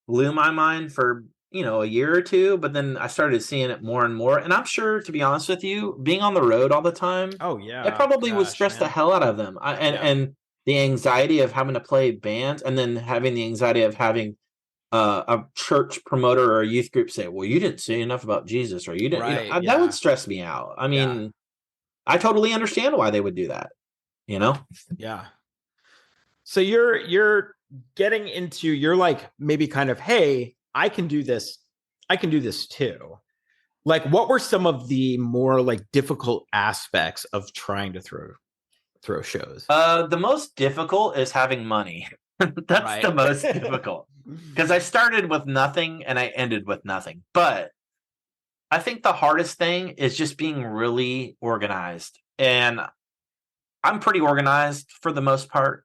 blew my mind for, a year or two, but then I started seeing it more and more. And I'm sure, to be honest with you, being on the road all the time, Oh yeah. it probably would Gosh, stress the man. hell out of them. Yeah. And the anxiety of having to play bands, and then having the anxiety of having a church promoter or a youth group say, well, you didn't say enough about Jesus, or you didn't, Right. that Yeah. would stress me out. I Yeah. mean, I totally understand why they would do that, Yeah. So you're getting into, you're like maybe kind of, hey, I can do this. I can do this too. Like, what were some of the more like difficult aspects of trying to throw shows? The most difficult is having money. That's Right. the most difficult, because I started with nothing and I ended with nothing. But I think the hardest thing is just being really organized. And I'm pretty organized for the most part.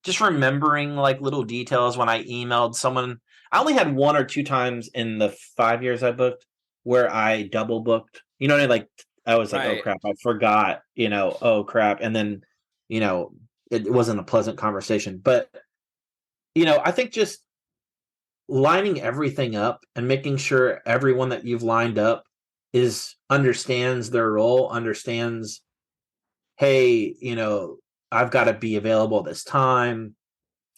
Just remembering like little details when I emailed someone. I only had 1 or 2 times in the 5 years I booked where I double booked. You know what I mean? Like, I was like, oh Right. crap, I forgot, oh crap. And then, it wasn't a pleasant conversation. But, I think just lining everything up and making sure everyone that you've lined up understands their role, understands, hey, I've got to be available this time.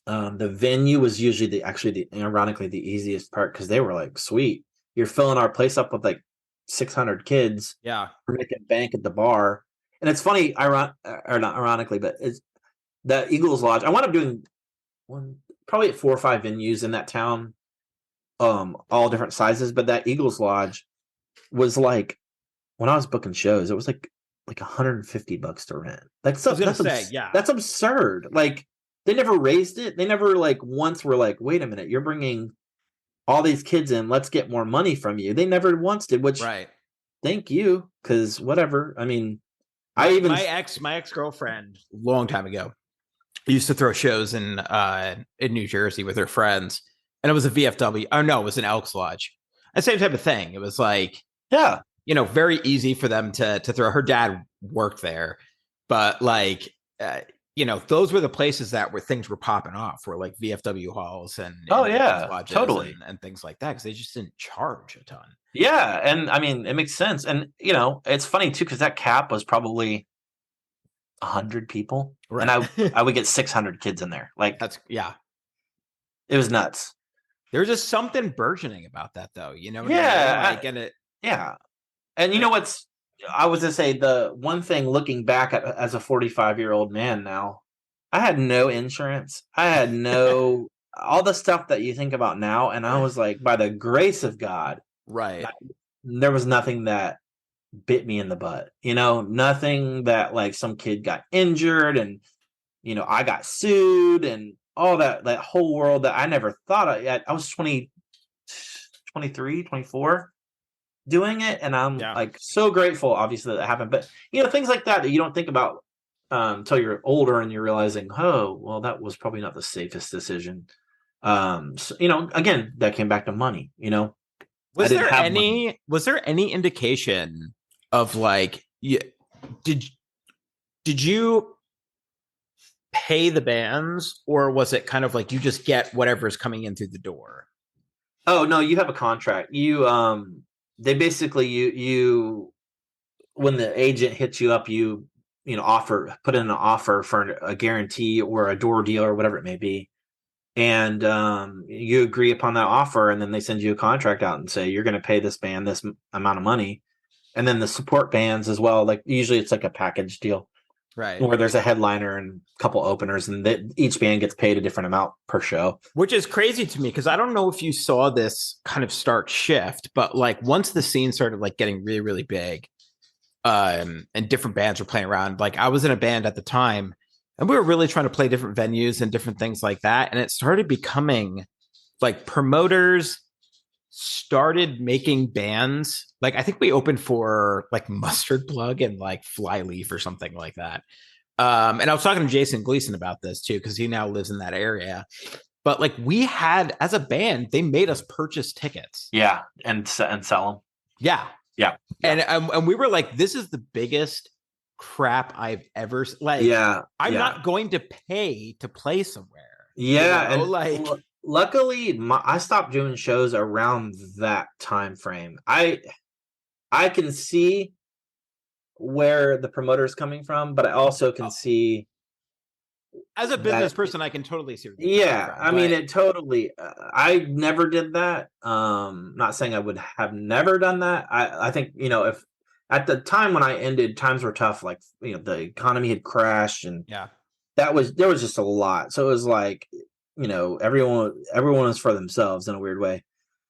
The venue was usually ironically the easiest part, because they were like, sweet, you're filling our place up with like 600 kids. Yeah. We're making bank at the bar. And it's funny, or not ironically, but it's that Eagles Lodge. I wound up doing probably 4 or 5 venues in that town, all different sizes. But that Eagles Lodge was like, when I was booking shows, it was like $150 to rent. Like, so I was gonna say, yeah. that's absurd. Like, they never raised it. They never like once were like, wait a minute, you're bringing all these kids in, let's get more money from you. They never once did, which Right. thank you, because whatever. I mean, My ex-girlfriend, long time ago, used to throw shows in New Jersey with her friends, and it was a VFW. Oh no, it was an Elks Lodge. The same type of thing. It was like, yeah, very easy for them to throw. Her dad worked there, but like, those were the places where things were popping off, were like VFW halls and yeah, lodges totally, and things like that, because they just didn't charge a ton. Yeah, and I mean, it makes sense. And it's funny too, because that cap was probably 100 people, Right. And I would get 600 kids in there. Like, yeah, it was nuts. There's just something burgeoning about that, though. You know what Yeah, I mean? Like, and it. Yeah, and you know what's? I was gonna say, the one thing, looking back as a 45-year-old man now, I had no insurance. I had no all the stuff that you think about now, and I was like, by the grace of God, Right. there was nothing that bit me in the butt. Nothing that like some kid got injured and I got sued and all that whole world that I never thought of yet. I was 23, 24 doing it, and I'm like so grateful, obviously, that happened. But things like that you don't think about until you're older, and you're realizing, oh well, that was probably not the safest decision. So, again, that came back to money. Was there any indication of like, did you pay the bands, or was it kind of like you just get whatever's coming in through the door? Oh no, you have a contract. They basically, you when the agent hits you up, you put in an offer for a guarantee or a door deal or whatever it may be. And you agree upon that offer, and then they send you a contract out and say you're going to pay this band this amount of money, and then the support bands as well. Like usually it's like a package deal, right? Where there's a headliner and a couple openers, and each band gets paid a different amount per show. Which is crazy to me because I don't know if you saw this kind of start shift, but like once the scene started like getting really, really big, and different bands were playing around. Like I was in a band at the time. And we were really trying to play different venues and different things like that. And it started becoming like promoters started making bands. Like I think we opened for like Mustard Plug and like Flyleaf or something like that. And I was talking to Jason Gleason about this too, because he now lives in that area. But like we had, as a band, they made us purchase tickets. Yeah, and sell them. Yeah. Yeah. And we were like, this is the biggest crap I've ever like. Yeah, I'm not going to pay to play somewhere. Yeah, and like luckily, I stopped doing shows around that time frame. I can see where the promoter's coming from, but I also can see as a business person, I can totally see. Yeah, I mean, it totally. I never did that. Not saying I would have never done that. I think if. At the time when I ended, times were tough. Like the economy had crashed, and there was just a lot. So it was like everyone was for themselves in a weird way.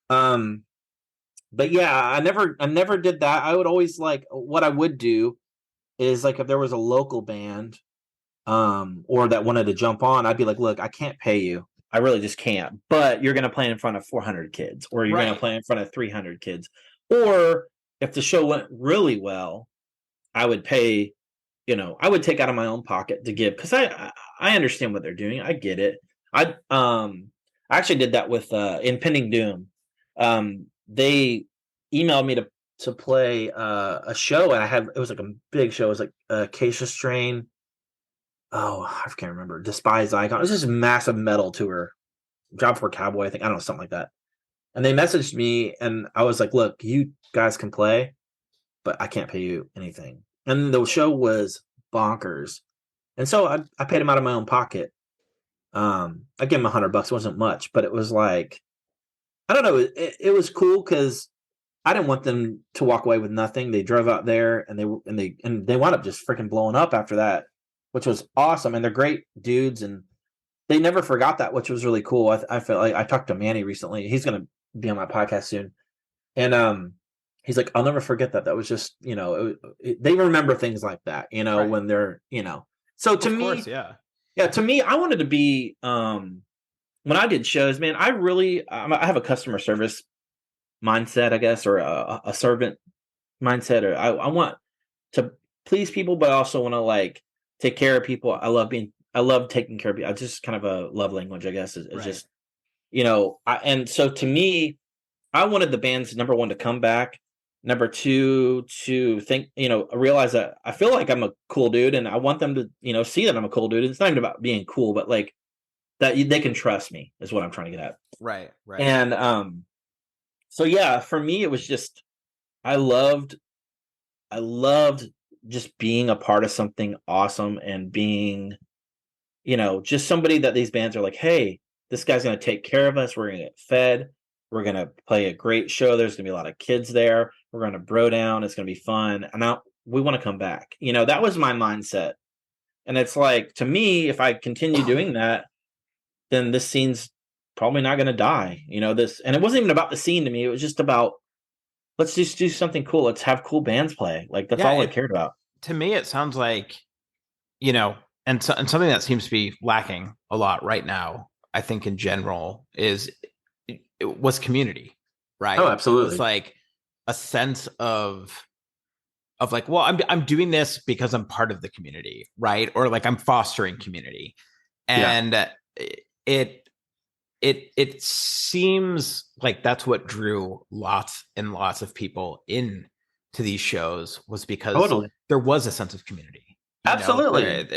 But yeah, I never did that. I would always like what I would do is like if there was a local band, or that wanted to jump on, I'd be like, look, I can't pay you. I really just can't. But you're going to play in front of 400 kids, or you're going to play in front of 300 kids, or if the show went really well, I would pay, I would take out of my own pocket to give, because I understand what they're doing. I get it. I actually did that with Impending Doom. They emailed me to play a show, and it was like a big show. It was like Acacia Strain. Oh, I can't remember. Despised Icon. It was just a massive metal tour. Job for Cowboy, I think. I don't know, something like that. And they messaged me, and I was like, look, you guys can play, but I can't pay you anything. And the show was bonkers. And so I paid him out of my own pocket. I gave him $100. It wasn't much, but it was like, I don't know. It was cool because I didn't want them to walk away with nothing. They drove out there, and they wound up just freaking blowing up after that, which was awesome. And they're great dudes, and they never forgot that, which was really cool. I felt like I talked to Manny recently. He's going to be on my podcast soon, and he's like, I'll never forget that. That was just they remember things like that, when they're So to me, to me, I wanted to be when I did shows, man. I have a customer service mindset, I guess, or a servant mindset, or I want to please people, but I also want to like take care of people. I love taking care of people. I just kind of a love language, I guess, is just and so to me, I wanted the band's number one to come back, number two to think, realize that I feel like I'm a cool dude, and I want them to see that I'm a cool dude. It's not even about being cool, but like that they can trust me is what I'm trying to get at. Right. And so yeah, for me it was just I loved just being a part of something awesome, and being just somebody that these bands are like, hey, this guy's going to take care of us. We're going to get fed. We're going to play a great show. There's going to be a lot of kids there. We're going to bro down. It's going to be fun. And now we want to come back. That was my mindset. And it's like, to me, if I continue doing that, then this scene's probably not going to die. And it wasn't even about the scene to me. It was just about, let's just do something cool. Let's have cool bands play. Like, that's all I cared about. To me, it sounds like, and something that seems to be lacking a lot right now, I think in general, was community, right? Oh, absolutely. It's like a sense of like, well, I'm doing this because I'm part of the community, right? Or like I'm fostering community, and it seems like that's what drew lots and lots of people in to these shows, was because there was a sense of community. Absolutely.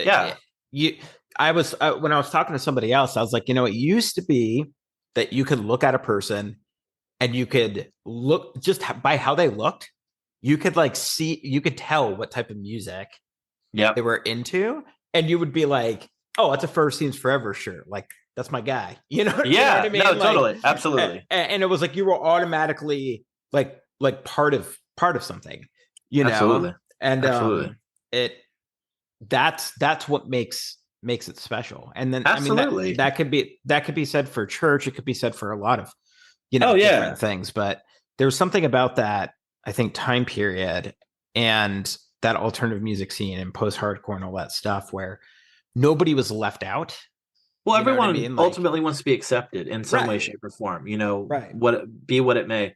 I was when I was talking to somebody else, I was like, it used to be that you could look at a person and you could look just by how they looked. You could like you could tell what type of music Yep. they were into, and you would be like, oh, it's a First Scenes Forever shirt. Like, that's my guy. You know what I mean? No, Like, totally. Absolutely. and it was like you were automatically like part of something, you know? Absolutely. And Absolutely. that's what makes it special. And then Absolutely. I mean that could be said for church, it could be said for a lot of, Oh, yeah. different things, but there was something about that, I think, time period and that alternative music scene and post-hardcore and all that stuff where nobody was left out. Well, You know what I everyone mean? Like, ultimately wants to be accepted in some way, right. shape, or form. You know, Right. be what it may.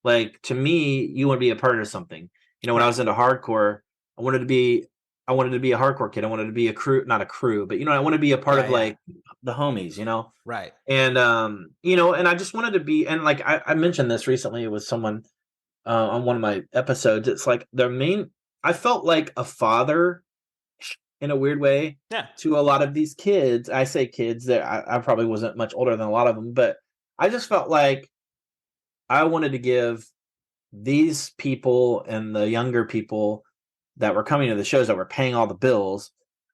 Like, to me, you want to be a part of something. You know, when I Right. was into hardcore, I wanted to be a hardcore kid. I wanted to be a crew, not a crew, but I wanted to be a part of like the homies. You know, Right. and and I just wanted to be. And like I mentioned this recently with someone on one of my episodes. It's like I felt like a father in a weird way Yeah. to a lot of these kids. I say kids that I probably wasn't much older than a lot of them, but I just felt like I wanted to give these people and the younger people that were coming to the shows that were paying all the bills,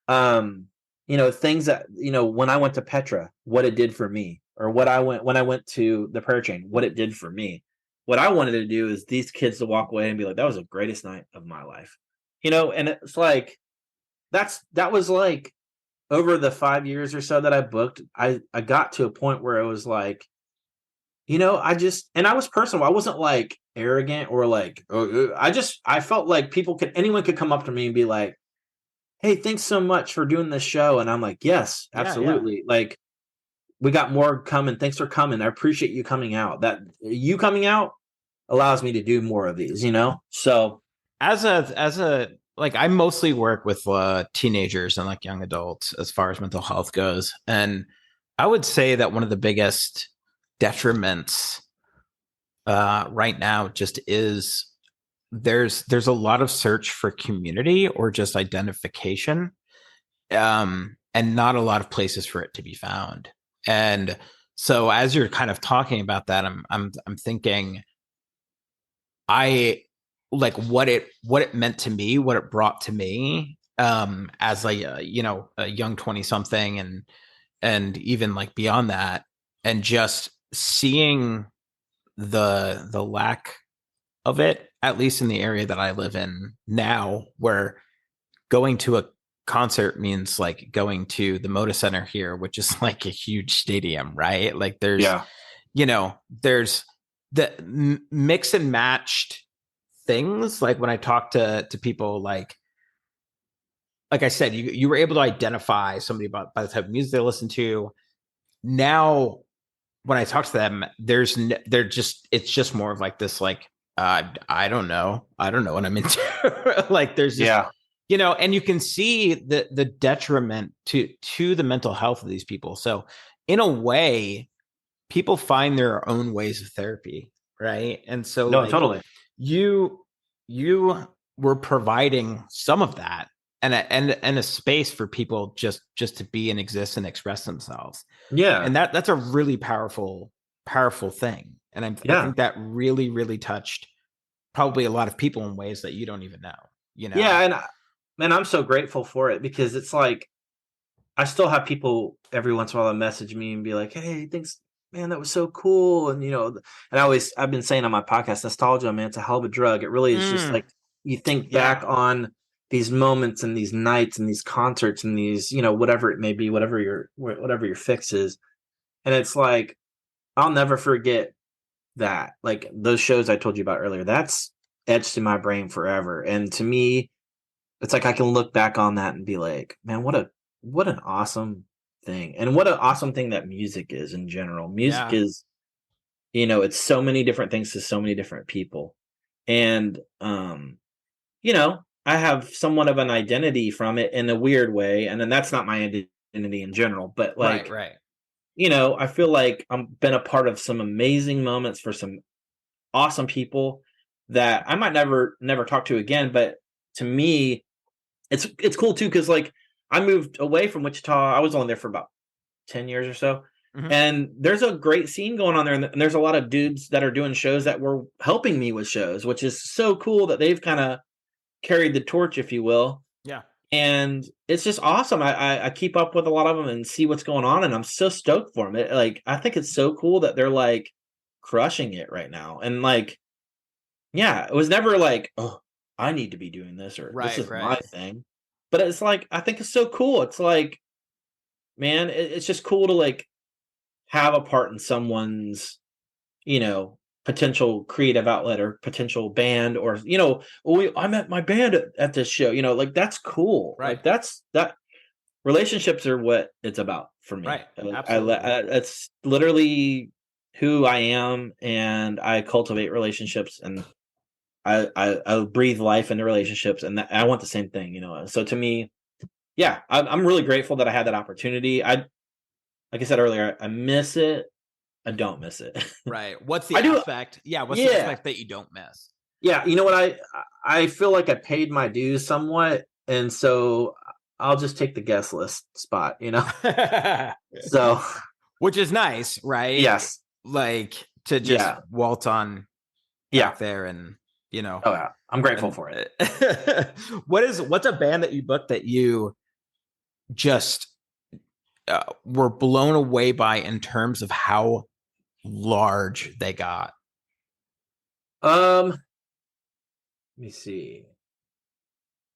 things that, when I went to Petra, what it did for me, or when I went to the prayer chain, what it did for me. What I wanted to do is these kids to walk away and be like, that was the greatest night of my life. And it's like, that was like over the 5 years or so that I booked, I got to a point where it was like, I was personal. I wasn't like arrogant or like, I felt like anyone could come up to me and be like, hey, thanks so much for doing this show. And I'm like, yes, absolutely. Yeah. Like, we got more coming. Thanks for coming. I appreciate you coming out. That you coming out allows me to do more of these, So As a like, I mostly work with teenagers and like young adults as far as mental health goes, and I would say that one of the biggest detriments right now just is there's a lot of search for community or just identification, and not a lot of places for it to be found. And so as you're kind of talking about that, I'm thinking, I like what it meant to me, what it brought to me, as a young 20 something, and even like beyond that, and just seeing the lack of it, at least in the area that I live in now, where going to a concert means like going to the Moda Center here, which is like a huge stadium, right? Like there's the mix and matched things. Like when I talk to people, like I said, you were able to identify somebody by the type of music they listen to. Now when I talk to them, it's just more of like this, like, I don't know what I'm into. Like there's just, and you can see the detriment to the mental health of these people. So in a way, people find their own ways of therapy, right? And so no, totally. You were providing some of that, and a space for people just to be and exist and express themselves. Yeah. And that's a really powerful thing. And I think that really, really touched probably a lot of people in ways that you don't even know, Yeah. And I'm so grateful for it, because it's like, I still have people every once in a while that message me and be like, hey, thanks, man, that was so cool. And, I've been saying on my podcast, nostalgia, man, it's a hell of a drug. It really is just like, you think back on these moments and these nights and these concerts and these, whatever it may be, whatever your fix is. And it's like, I'll never forget that. Like those shows I told you about earlier, that's etched in my brain forever. And to me, it's like I can look back on that and be like, man, what an awesome thing. And what an awesome thing that music is in general. Music is, it's so many different things to so many different people. And I have somewhat of an identity from it in a weird way. And then that's not my identity in general, but like, right. I feel like I've been a part of some amazing moments for some awesome people that I might never talk to again. But to me, it's cool too, because like I moved away from Wichita. I was only there for about 10 years or so. Mm-hmm. And there's a great scene going on there. And there's a lot of dudes that are doing shows that were helping me with shows, which is so cool that they've kind of carried the torch, if you will. Yeah. And it's just awesome. I keep up with a lot of them and see what's going on, and I'm so stoked for them. I think it's so cool that they're like crushing it right now. And like, yeah, it was never like, oh, I need to be doing this or this is my thing. But it's like, I think it's so cool. It's like, man, it's just cool to like have a part in someone's, potential creative outlet or potential band, or I'm at my band at this show, like that's cool. Right. Like that relationships are what it's about for me. Right. I it's literally who I am, and I cultivate relationships, and I breathe life into relationships, and I want the same thing, so to me, yeah, I'm really grateful that I had that opportunity. Like I said earlier, I miss it. I don't miss it. Right. What's the aspect? Yeah. What's the aspect that you don't miss? Yeah. You know what? I feel like I paid my dues somewhat. And so I'll just take the guest list spot, So. Which is nice, right? Yes. Like to just waltz on back there and, Oh, yeah. I'm grateful for it. What's a band that you booked that you just were blown away by in terms of how large they got? Let me see.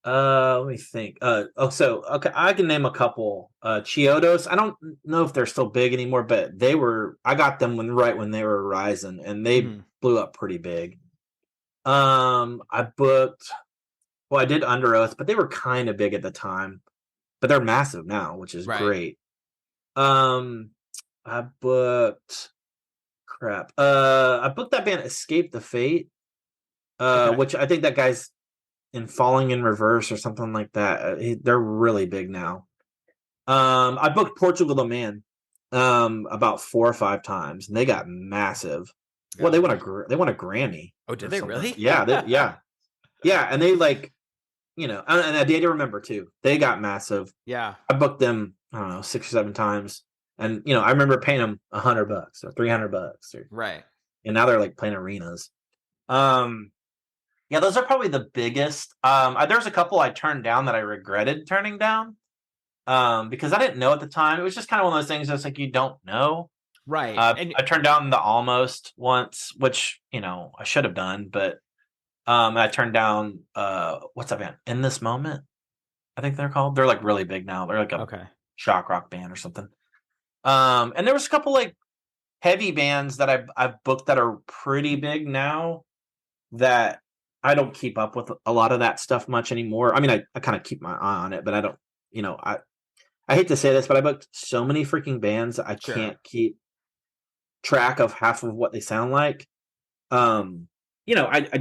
Let me think. Okay, I can name a couple. Chiodos. I don't know if they're still big anymore, but I got them right when they were rising, and they blew up pretty big. I did Under Oath, but they were kind of big at the time, but they're massive now, which is great. I booked that band Escape the Fate, which I think that guy's in Falling in Reverse or something like that. They're really big now. I booked Portugal the Man about 4 or 5 times, and they got massive. Yeah. Well, they won a Grammy. Oh, did they really? Yeah, yeah, and they like, and A Day to Remember too. They got massive. Yeah, I booked them, I don't know, 6 or 7 times. And I remember paying them $100 or $300, right. And now they're like playing arenas. Yeah, those are probably the biggest. There's a couple I turned down that I regretted turning down, because I didn't know at the time. It was just kind of one of those things that's like you don't know, right? And I turned down the Almost once, which I should have done, but I turned down what's that band? In This Moment, I think they're called. They're like really big now. They're like a shock rock band or something. And there was a couple like heavy bands that I've booked that are pretty big now that I don't keep up with a lot of that stuff much anymore. I mean, I kind of keep my eye on it, but I don't, I hate to say this, but I booked so many freaking bands that I can't keep track of half of what they sound like. I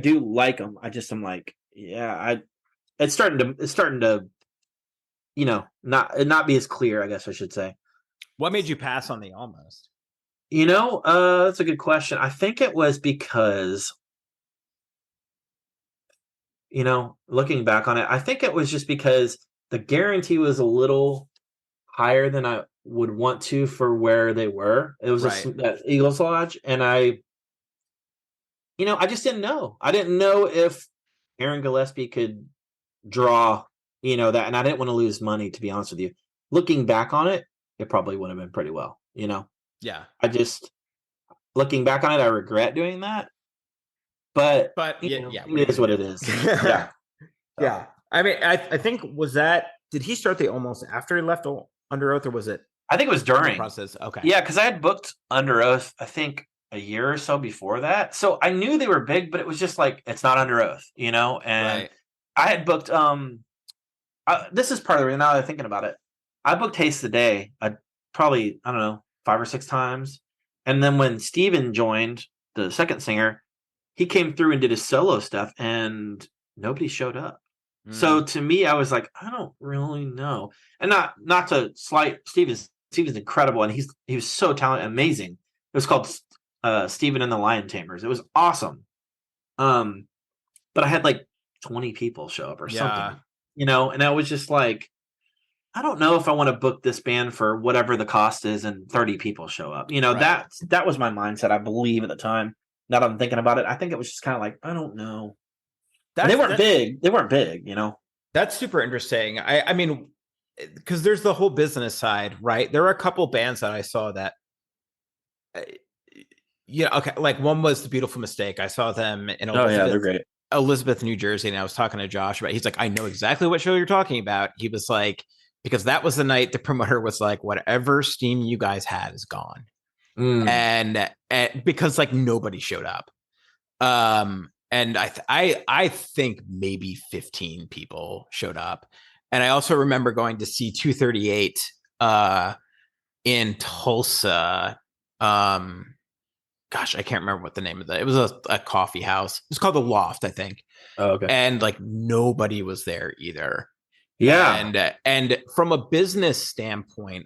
do like them. I'm like, yeah, it's starting to, not be as clear, I guess I should say. What made you pass on the Almost? That's a good question. I think it was because, looking back on it, I think it was just because the guarantee was a little higher than I would want to for where they were. It was that Eagles Lodge, and I just didn't know. I didn't know if Aaron Gillespie could draw, that, and I didn't want to lose money, to be honest with you. Looking back on it, it probably would have been pretty well, Yeah. Looking back on it, I regret doing that. But it is what it is. Yeah. Yeah. I mean, I think did he start the Almost after he left Under Oath, or was it? I think it was during the process. Okay. Yeah, because I had booked Under Oath, I think a year or so before that. So I knew they were big, but it was just like, it's not Under Oath, and I had booked, this is part of the reason now that I'm thinking about it. I booked Haste the Day. Probably, I don't know, 5 or 6 times. And then when Steven joined, the second singer, he came through and did his solo stuff, and nobody showed up. So to me, I was like, I don't really know. And not to slight Steven's incredible, and he was so talented, amazing. It was called Steven and the Lion Tamers. It was awesome. But I had like 20 people show up or something, and I was just like, I don't know if I want to book this band for whatever the cost is and 30 people show up. That was my mindset, I believe, at the time. Now that I'm thinking about it, I think it was just kind of like, I don't know. They weren't big. They weren't big, That's super interesting. I mean, because there's the whole business side, right? There are a couple bands that I saw that, uh, yeah, okay. Like one was The Beautiful Mistake. I saw them in Oh yeah, they're great. Elizabeth, New Jersey, and I was talking to Josh about. He's like, I know exactly what show you're talking about. He was like, because that was the night the promoter was like, whatever steam you guys had is gone, and because like nobody showed up. And I think maybe 15 people showed up. And I also remember going to see 238 in Tulsa. Gosh, I can't remember what the name of that. It was a coffee house. It was called the Loft, I think. Oh, okay. And like nobody was there either. Yeah. And from a business standpoint,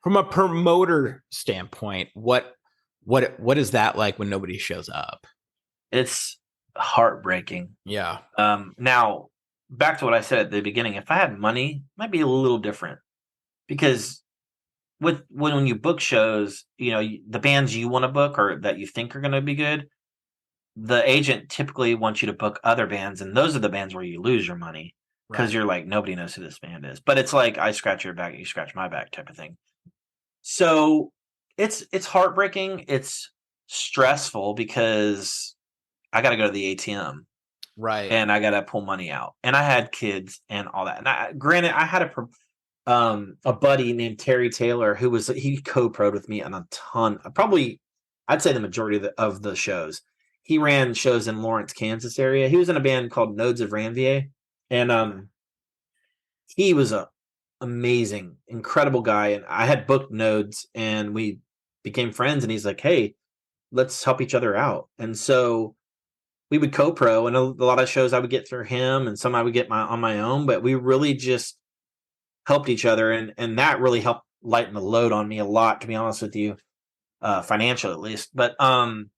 from a promoter standpoint, what is that like when nobody shows up? It's heartbreaking. Yeah. Now back to what I said at the beginning. If I had money, it might be a little different because when you book shows, the bands you want to book or that you think are going to be good, the agent typically wants you to book other bands, and those are the bands where you lose your money because you're like, nobody knows who this band is. But it's like I scratch your back, you scratch my back type of thing. So it's heartbreaking. It's stressful because I got to go to the ATM, Right. and I got to pull money out, and I had kids and all that. And granted, I had a buddy named Terry Taylor he co-pro'd with me on a ton, probably I'd say the majority of the shows. He ran shows in Lawrence, Kansas area. He was in a band called Nodes of Ranvier, and he was a amazing, incredible guy. And I had booked Nodes, and we became friends. And he's like, "Hey, let's help each other out." And so we would co-pro, and a lot of shows I would get through him, and some I would get on my own. But we really just helped each other, and that really helped lighten the load on me a lot, to be honest with you, financial at least. But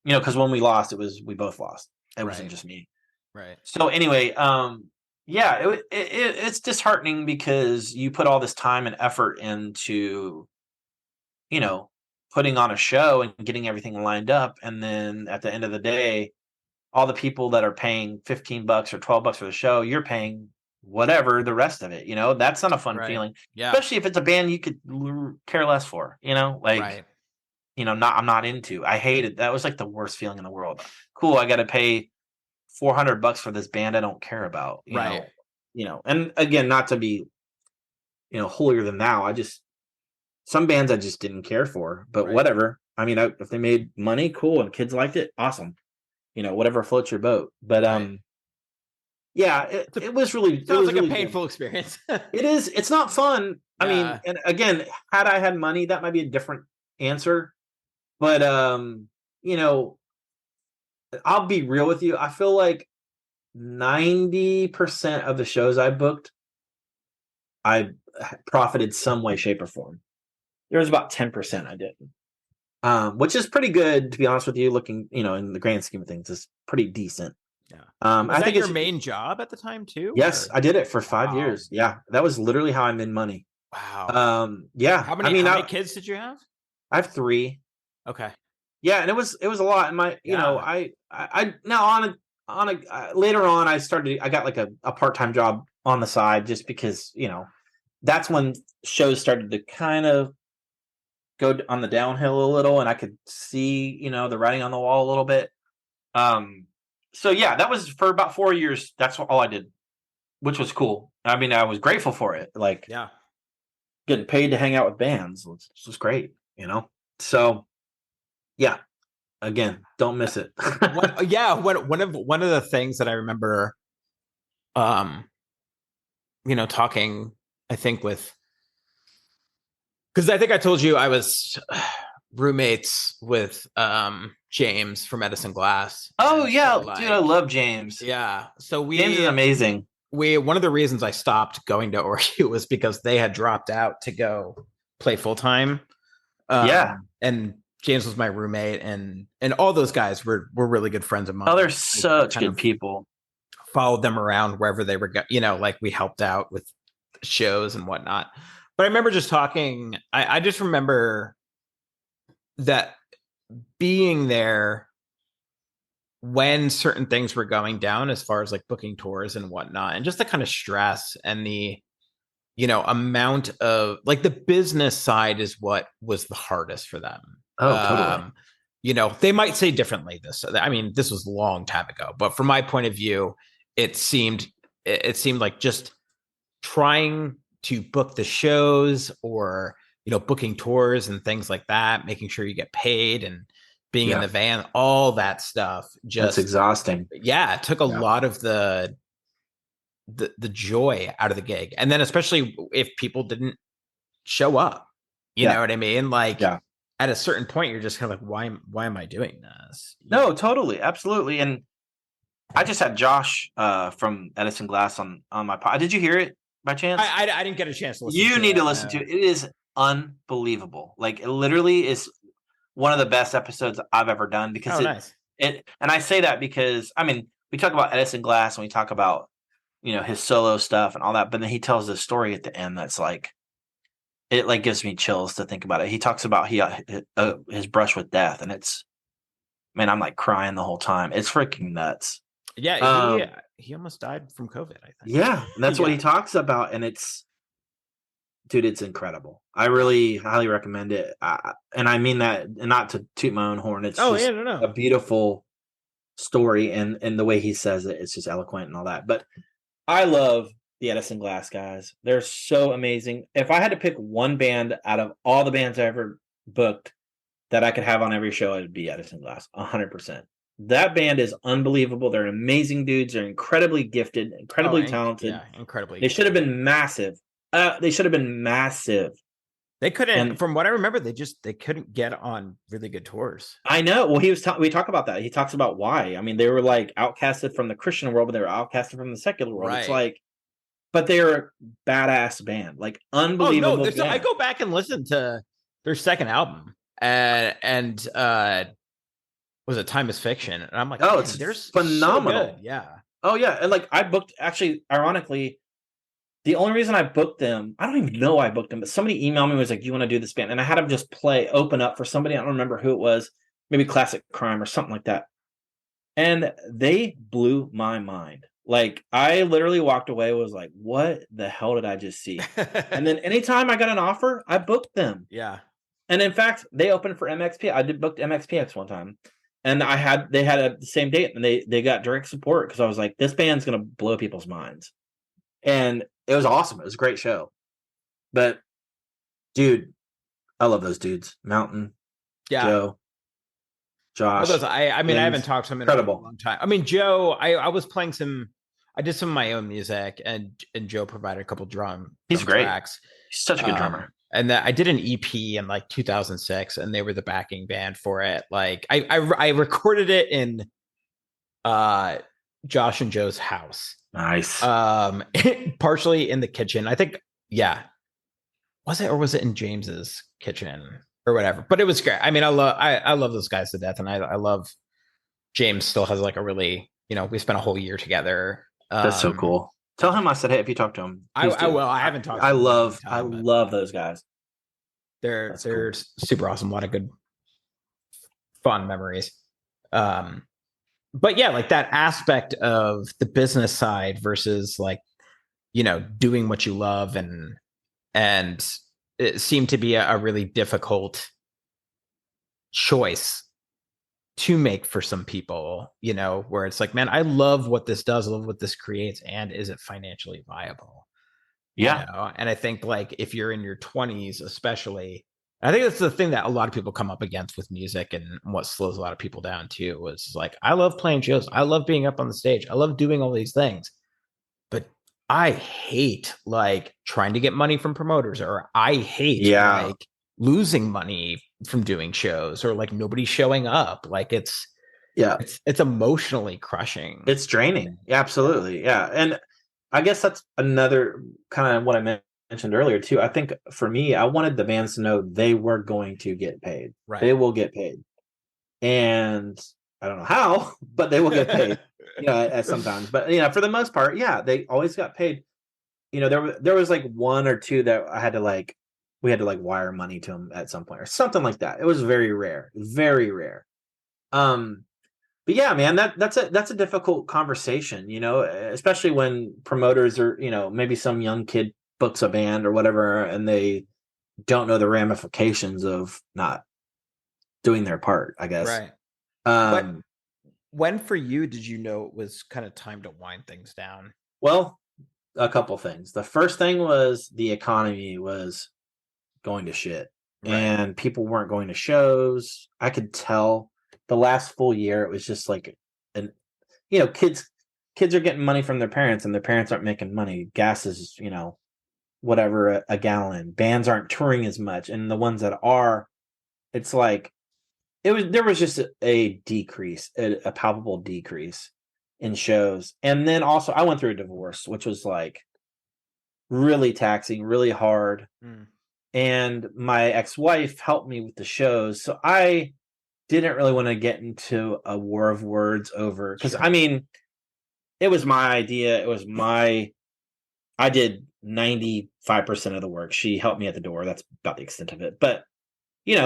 because when we lost, we both lost. It wasn't just me. Right. So anyway, yeah, it's disheartening because you put all this time and effort into, putting on a show and getting everything lined up, and then at the end of the day, all the people that are paying $15 or $12 for the show, you're paying whatever the rest of it. That's not a fun feeling, especially if it's a band you could care less for. I'm not into. I hated that. Was like the worst feeling in the world. Cool, I got to pay $400 for this band I don't care about. And again, not to be holier than thou. Some bands I just didn't care for, but whatever. I mean, if they made money, cool, and kids liked it, awesome. Whatever floats your boat. But yeah, it was really sounds like really a painful experience. It is. It's not fun. I mean, and again, had I had money, that might be a different answer. But I'll be real with you. I feel like 90% of the shows I booked, I profited some way, shape, or form. There was about 10% I didn't, which is pretty good, to be honest with you. Looking, in the grand scheme of things, is pretty decent. Yeah. I think it's your main job at the time too. Yes, I did it for 5 years. Yeah, that was literally how I made money. Wow. Yeah. How many kids did you have? I have 3. Okay. Yeah, and it was a lot. And I now on a later on I got like a part-time job on the side just because that's when shows started to kind of go on the downhill a little, and I could see the writing on the wall a little bit. So yeah, that was for about 4 years. That's all I did, which was cool. I mean, I was grateful for it. Like, getting paid to hang out with bands was great. So yeah, again, don't miss it. One of the things that I remember, talking, I think because I think I told you I was roommates with James from Edison Glass. Oh yeah, dude, I love James. Yeah, so James is amazing. One of the reasons I stopped going to ORU was because they had dropped out to go play full time. And James was my roommate, and all those guys were really good friends of mine. Oh, they're such good people. Followed them around wherever they were, like we helped out with shows and whatnot. But I remember just talking. I just remember that being there when certain things were going down as far as like booking tours and whatnot, and just the kind of stress and the, amount of like the business side is what was the hardest for them. Oh, totally. They might say differently this. I mean, this was a long time ago, but from my point of view, it seemed like just trying to book the shows or, booking tours and things like that, making sure you get paid and being in the van, all that stuff. That's exhausting. Yeah. It took a lot of the joy out of the gig. And then especially if people didn't show up, you know what I mean? Like at a certain point, you're just kind of like, why am I doing this? No, totally. Absolutely. And I just had Josh from Edison Glass on my pod. Did you hear it by chance? I didn't get a chance to listen to it. You need to listen to it. It is unbelievable. Like it literally is one of the best episodes I've ever done because nice. And I say that because, I mean, we talk about Edison Glass and we talk about, his solo stuff and all that, but then he tells this story at the end that's like, it like gives me chills to think about it. He talks about his brush with death, and man, I'm like crying the whole time. It's freaking nuts. Yeah, he almost died from COVID, I think. Yeah, and that's what he talks about, and dude, it's incredible. I really highly recommend it, and I mean that not to toot my own horn. It's a beautiful story, and the way he says it, it's just eloquent and all that. But I love the Edison Glass guys. They're so amazing. If I had to pick one band out of all the bands I ever booked that I could have on every show, it'd be Edison Glass, 100%. That band is unbelievable. They're amazing dudes. They're incredibly gifted, incredibly talented. Yeah, incredibly. They should have been massive. They should have been massive. They couldn't, from what I remember, they couldn't get on really good tours. I know. Well, we talk about that. He talks about why. I mean, they were like outcasted from the Christian world, but they were outcasted from the secular world. Right. It's like, but they're a badass band, like unbelievable. Oh, no, I go back and listen to their second album, and was it Time is Fiction? And I'm like, oh, it's phenomenal. So yeah. Oh yeah, and like I booked. Actually, ironically, the only reason I booked them, I don't even know I booked them, but somebody emailed me and was like, "Do you want to do this band?" And I had them just open up for somebody. I don't remember who it was, maybe Classic Crime or something like that. And they blew my mind. Like I literally walked away, was like, "What the hell did I just see?" And then anytime I got an offer, I booked them. Yeah. And in fact, they opened for MXP. I booked MXPX one time, and they had the same date, and they got direct support because I was like, "This band's gonna blow people's minds." And it was awesome. It was a great show. But, dude, I love those dudes. Mountain, Joe, Josh. I mean, I haven't talked to him in a long time. I mean, Joe, I was playing I did some of my own music, and Joe provided a couple drum great. Tracks. He's such a good drummer. And I did an EP in like 2006, and they were the backing band for it. Like I recorded it in Josh and Joe's house. Nice. Partially in the kitchen. I think, yeah. Was it in James's kitchen or whatever? But it was great. I mean, I love those guys to death, and I love James still has like a really, we spent a whole year together. That's so cool. Tell him I said, hey, if you talk to him. I will. I haven't talked to him. I love those guys. They're cool. Super awesome. A lot of good fun memories. But yeah, like that aspect of the business side versus like, doing what you love and it seemed to be a really difficult choice to make for some people, where it's like, man, I love what this does, I love what this creates, and is it financially viable? Yeah. And I think like if you're in your 20s, especially, I think that's the thing that a lot of people come up against with music, and what slows a lot of people down too, was like, I love playing shows. I love being up on the stage. I love doing all these things, but I hate like trying to get money from promoters, or I hate like losing money from doing shows, or like nobody showing up. Like it's emotionally crushing. It's draining. Yeah, absolutely. Yeah. And I guess that's another kind of what I mentioned earlier too. I think for me, I wanted the bands to know they were going to get paid. Right. They will get paid. And I don't know how, but they will get paid. Sometimes. But for the most part, they always got paid. There was like one or two that we had to wire money to them at some point or something like that. It was very rare. Very rare. But yeah, man, that's a difficult conversation, especially when promoters are, maybe some young kid books a band or whatever, and they don't know the ramifications of not doing their part, I guess. Right. Um, When for you did you know it was kind of time to wind things down? well, a couple things. The first thing was the economy was going to shit, Right. and people weren't going to shows. I could tell the last full year it was just like an kids are getting money from their parents, and their parents aren't making money. Gas is, whatever a gallon. Bands aren't touring as much, and the ones that are, it's like there was just a decrease, a palpable decrease in shows. And then also I went through a divorce, which was like really taxing, really hard. Mm. And my ex-wife helped me with the shows. So I didn't really want to get into a war of words over, because Sure. I mean, it was my idea. I did 95% of the work. She helped me at the door. That's about the extent of it. But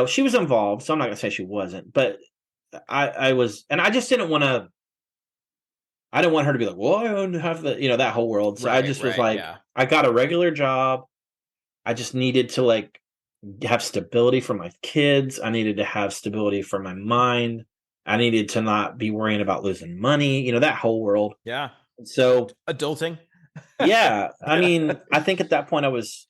she was involved, so I'm not gonna say she wasn't. But I was, and I just didn't want to. I didn't want her to be like, "Well, I don't have that whole world." So I just was Right. like, Yeah. I got a regular job. I just needed to like have stability for my kids. I needed to have stability for my mind. I needed to not be worrying about losing money. That whole world. Yeah. So Adulting. yeah, I mean, I think at that point I was,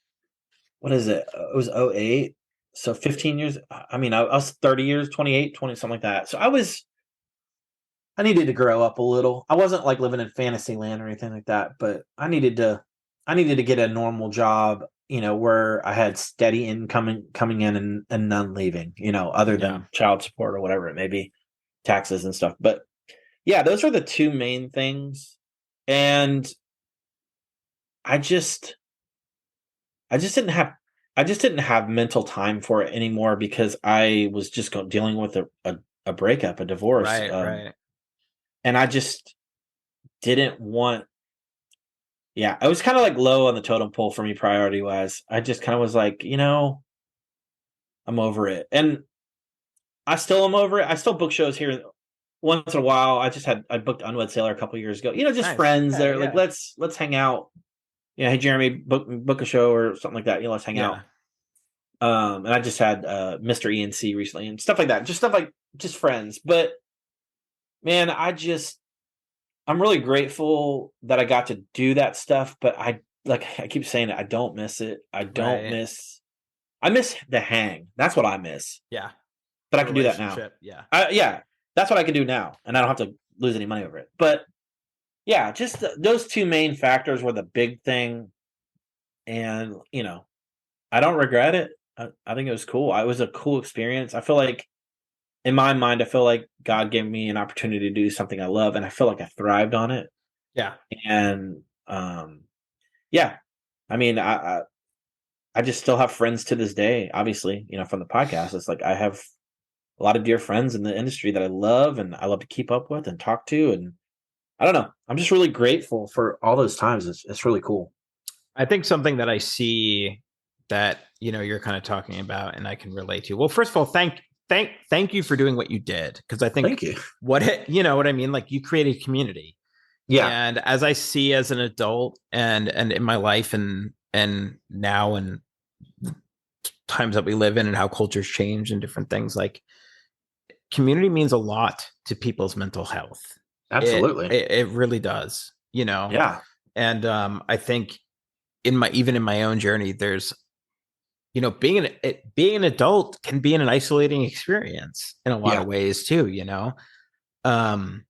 what is it? It was '08. So 15 years. I mean, I was 30 years, 28, 20, something like that. So I needed to grow up a little. I wasn't like living in fantasy land or anything like that, but I needed to get a normal job, where I had steady income coming in, and none leaving, other Yeah. than child support or whatever it may be, taxes and stuff. But yeah, those are the two main things. And I just I just didn't have I just didn't have mental time for it anymore, because I was just dealing with a breakup, a divorce. Right. And I just didn't want. Yeah, I was kind of like low on the totem pole for me priority wise. I just kind of was like, I'm over it. And I still am over it. I still book shows here once in a while. I booked Unwed Sailor a couple years ago. Just Nice. friends. Yeah. They're like, Yeah. let's hang out. Yeah, hey Jeremy, book a show or something like that. Let's hang out. Yeah. And I just had Mr. ENC recently and stuff like that. Just stuff like just friends. But man, I'm really grateful that I got to do that stuff, but I keep saying it, I don't miss it. Right. I miss the hang. That's what I miss. Yeah. But I The can do that now. relationship. Yeah. Yeah, that's what I can do now, and I don't have to lose any money over it. But yeah, just those two main factors were the big thing, and I don't regret it. I think it was cool. It was a cool experience. I feel like, in my mind, I feel like God gave me an opportunity to do something I love, and I feel like I thrived on it. Yeah. And yeah, I mean, I just still have friends to this day. Obviously, from the podcast, it's like I have a lot of dear friends in the industry that I love, and I love to keep up with and talk to. And I don't know, I'm just really grateful for all those times. It's really cool. I think something that I see that you're kind of talking about and I can relate to. Well, first of all, thank you for doing what you did, because I think Thank you. what I mean, like you created community. Yeah, And as I see as an adult and in my life and now and times that we live in and how cultures change and different things, like community means a lot to people's mental health. absolutely. It really does, Yeah, And I think even in my own journey, there's being an adult can be an isolating experience in a lot yeah, of ways too, um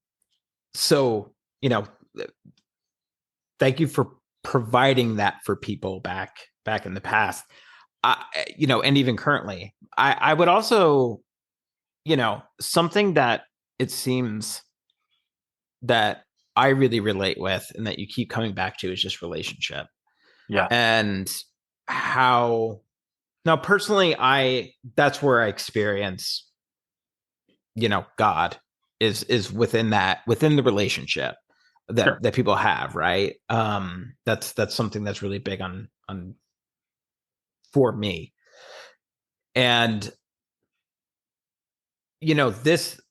so thank you for providing that for people back in the past. And even currently, I would also, something that it seems that I really relate with and that you keep coming back to is just relationship. yeah, And how now personally, that's where I experience, God is within the relationship sure. that people have, right? That's something that's really big on for me. And this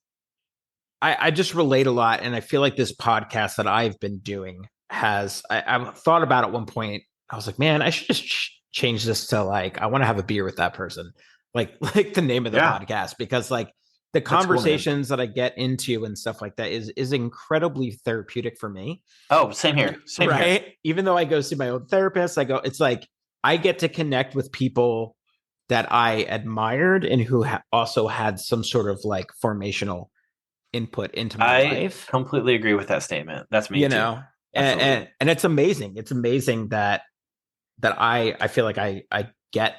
I just relate a lot, and I feel like this podcast that I've been doing I've thought about at one point. I was like, man, I should just change this to like I want to have a beer with that person, like the name of the podcast, because like the conversations that I get into and stuff like that is incredibly therapeutic for me. Oh, same here. Same right? here. Even though I go see my own therapist, it's like I get to connect with people that I admired and who also had some sort of like formational input into my life. I completely agree with that statement. That's me too. And it's amazing. It's amazing that I feel like I get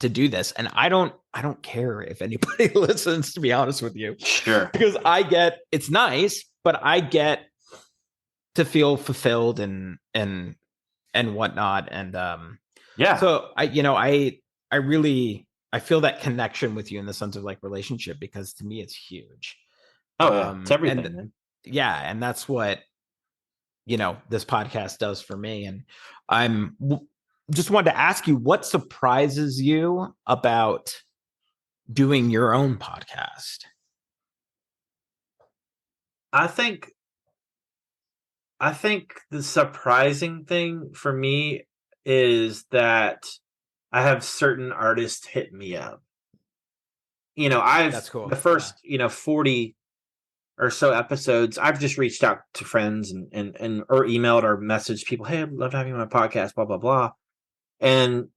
to do this, and I don't care if anybody listens, to be honest with you. Sure. Because it's nice, but I get to feel fulfilled and whatnot. And so I really feel that connection with you in the sense of like relationship, because to me it's huge. Oh yeah, it's everything. And, and that's what this podcast does for me. And I'm just wanted to ask you, what surprises you about doing your own podcast? I think the surprising thing for me is that I have certain artists hit me up. That's cool. The first 40 or so episodes, I've just reached out to friends and or emailed or messaged people, hey, I'd love to have you on my podcast, blah blah blah. And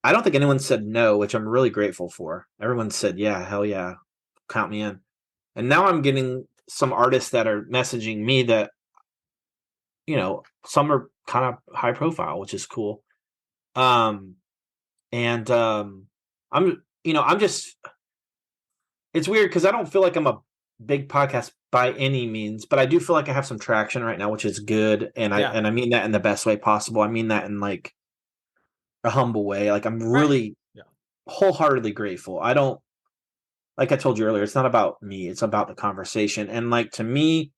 I don't think anyone said no, which I'm really grateful for. Everyone said, yeah, hell yeah, count me in. And now I'm getting some artists that are messaging me that, some are kind of high profile, which is cool. I'm just, it's weird because I don't feel like I'm a big podcast by any means, but I do feel like I have some traction right now, which is good. And I mean that in the best way possible. I mean that in like a humble way. Like I'm really wholeheartedly grateful. I don't, like I told you earlier, it's not about me. It's about the conversation. And like, to me,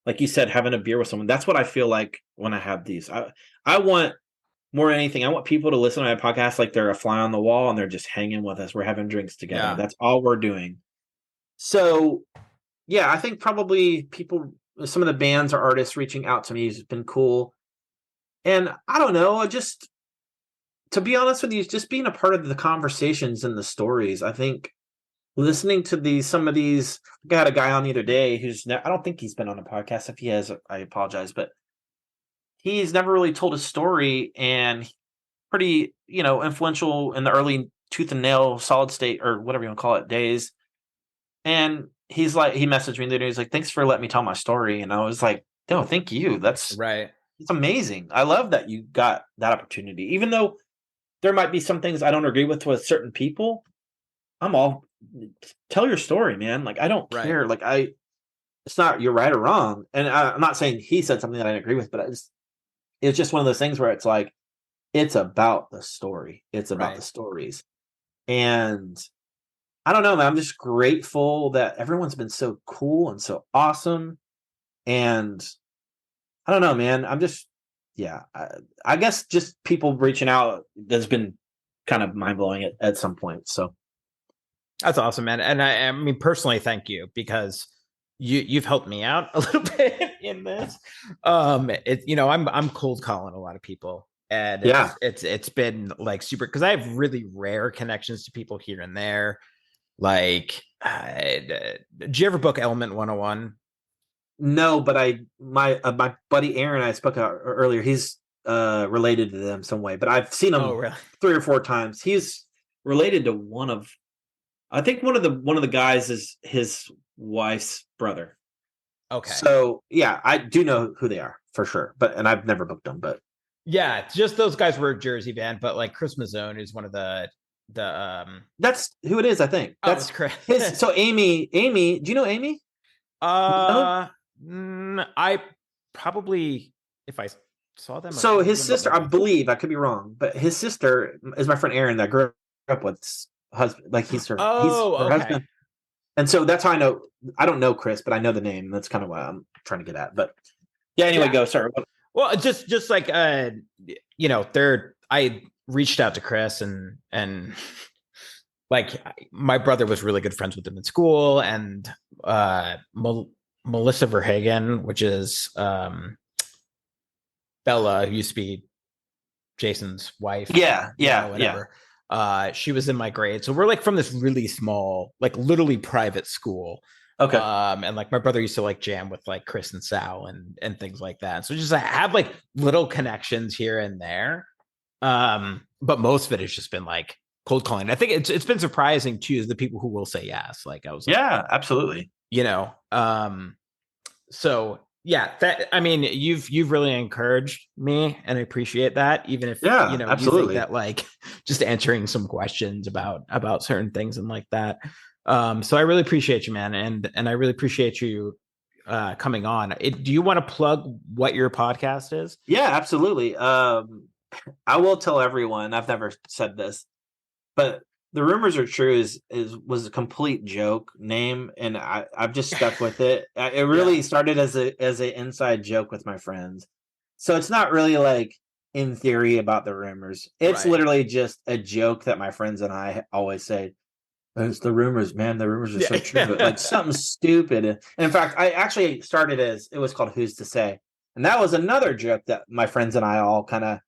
like you said, having a beer with someone, that's what I feel like when I have these. I want more than anything, I want people to listen to my podcast like they're a fly on the wall and they're just hanging with us. We're having drinks together. That's all we're doing. So yeah, I think probably some of the bands or artists reaching out to me has been cool. And I don't know, to be honest with you, just being a part of the conversations and the stories. I think listening to some of these, I had a guy on the other day I don't think he's been on a podcast. If he has, I apologize, but he's never really told a story, and pretty, influential in the early tooth and nail solid state or whatever you want to call it days. And he messaged me later. He's like, thanks for letting me tell my story. And I was like, no, thank you. That's right. It's amazing. I love that you got that opportunity. Even though there might be some things I don't agree with certain people, tell your story, man. Like, I don't care. Like, it's not you're right or wrong. And I'm not saying he said something that I didn't agree with, but it's just one of those things where it's like, it's about the story. It's about the stories. And I don't know, man. I'm just grateful that everyone's been so cool and so awesome. And I don't know, man. I'm just, I guess just people reaching out has been kind of mind blowing at some point. So that's awesome, man. And I mean, personally, thank you, because you've helped me out a little bit in this. I'm cold calling a lot of people, and it's been like super, because I have really rare connections to people here and there. Like, did you ever book Element 101? No, but my buddy Aaron, I spoke about earlier, he's related to them some way, but I've seen him 3 or 4 times. He's related to I think one of the guys is his wife's brother. Okay. So yeah, I do know who they are for sure, and I've never booked them, but yeah, just those guys were a Jersey band, but like Chris Mazzone is one of the that's who it is, I think. That's correct. So Amy, do you know Amy? I probably, if I saw them. So his sister, I believe, I could be wrong, but his sister is my friend Aaron that I grew up with. Husband, like he's her husband. And so that's how I know. I don't know Chris, but I know the name. That's kind of what I'm trying to get at. But yeah, anyway, go. Sorry. Well, just like I reached out to Chris and like my brother was really good friends with him in school, and Melissa Verhagen, which is Bella, who used to be Jason's wife. Yeah, yeah, yeah. Whatever. She was in my grade. So we're like from this really small, like literally private school. Okay. And like my brother used to like jam with like Chris and Sal and things like that. So just I have like little connections here and there. But most of it has just been like cold calling. I think it's been surprising too, is the people who will say yes. Like I was like, Yeah, absolutely. So yeah, that I mean, you've really encouraged me, and I appreciate that. Even if Yeah, you absolutely. think that like just answering some questions about certain things and like that. So I really appreciate you, man, and I really appreciate you coming on. Do you want to plug what your podcast is? Yeah, absolutely. I will tell everyone. I've never said this, but the rumors are true was a complete joke name, and I've just stuck with it. It really started as a inside joke with my friends, so it's not really like in theory about the rumors. It's literally just a joke that my friends and I always say. It's the rumors, man. The rumors are so true. Like something stupid. And in fact, I actually started as it was called "Who's to Say," and that was another joke that my friends and I all kind of,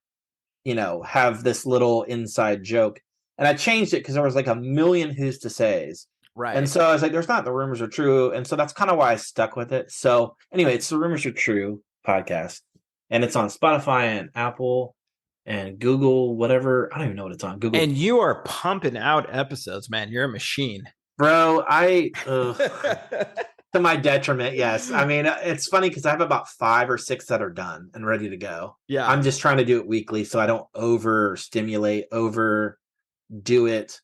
have this little inside joke. And I changed it because there was like a million "Who's to Says," Right. and so I was like, "There's not. The rumors are true," and so that's kind of why I stuck with it. So anyway, it's the Rumors Are True podcast, and it's on Spotify and Apple and Google, whatever. I don't even know what it's on. Google. And you are pumping out episodes, man. You're a machine. Bro, to my detriment, yes. I mean, it's funny because I have about 5 or 6 that are done and ready to go. Yeah. I'm just trying to do it weekly so I don't overstimulate, overdo it.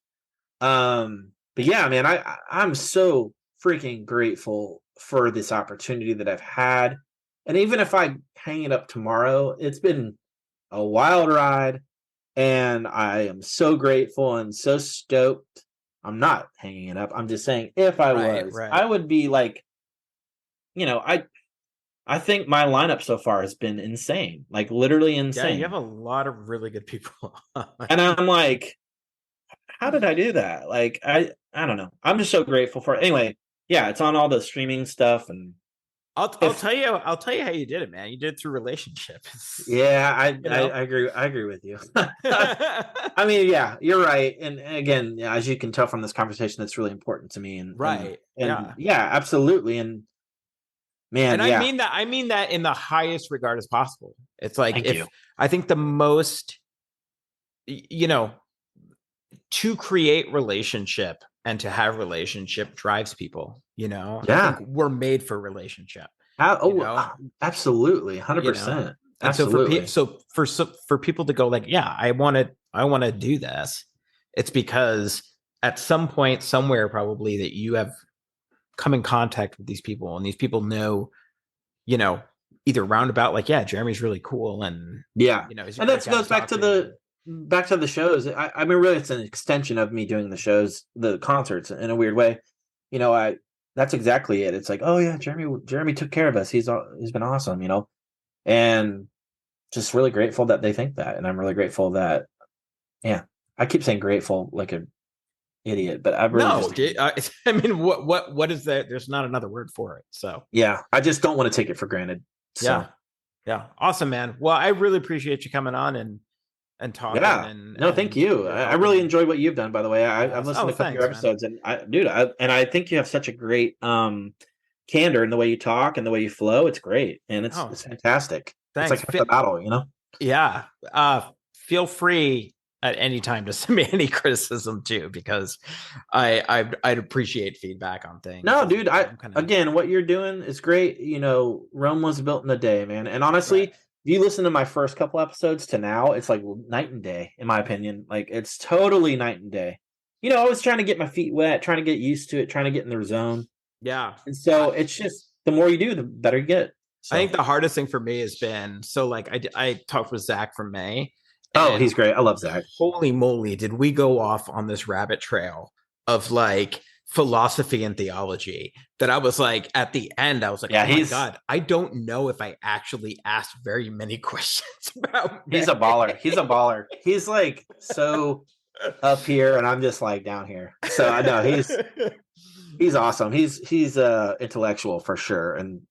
But yeah, man, I'm so freaking grateful for this opportunity that I've had. And even if I hang it up tomorrow, it's been a wild ride. And I am so grateful and so stoked. I'm not hanging it up. I'm just saying, if I was, I would be like, I think my lineup so far has been insane, like literally insane. Yeah, you have a lot of really good people. And I'm like, how did I do that? Like, I don't know. I'm just so grateful for it. Anyway, yeah, it's on all the streaming stuff, and I'll tell you how you did it, man. You did it through relationships. Yeah, I agree. I agree with you. I mean, yeah, you're right. And again, as you can tell from this conversation, it's really important to me. And yeah, absolutely. And man, and I mean that in the highest regard as possible. It's like I think the most, to create relationship and to have relationship drives people, I think we're made for relationship. Absolutely. 100%. And so for people to go like, yeah, I want to do this. It's because at some point somewhere probably that you have come in contact with these people, and these people know, either roundabout, like, yeah, Jeremy's really cool. And and that goes back to the shows. I mean, really, it's an extension of me doing the shows, the concerts, in a weird way. That's exactly it. It's like, oh yeah, Jeremy took care of us. He's been awesome, and just really grateful that they think that. And I'm really grateful that, I keep saying grateful like an idiot, but I really I mean, what is that? There's not another word for it. So yeah, I just don't want to take it for granted. So. Yeah. Awesome, man. Well, I really appreciate you coming on and talking. Yeah. Thank you. I really enjoyed what you've done, by the way. I've listened to a couple of your episodes, man. And I think you have such a great candor in the way you talk and the way you flow. It's great. And it's fantastic. Thanks. It's like a battle, Yeah. Feel free at any time to send me any criticism too, because I'd appreciate feedback on things. No, dude, again, what you're doing is great. Rome was built in a day, man. And honestly, if you listen to my first couple episodes to now, it's like night and day, in my opinion. Like, it's totally night and day. I was trying to get my feet wet, trying to get used to it, trying to get in the zone. Yeah. And so it's just, the more you do, the better you get. So. I think the hardest thing for me has been, I talked with Zach from May. Oh, he's great. I love Zach. Holy moly, did we go off on this rabbit trail of like philosophy and theology that I was like, at the end, I was like, oh my God, I don't know if I actually asked very many questions about He's a baller. He's like so up here, and I'm just like down here. So I know he's awesome. He's intellectual for sure, and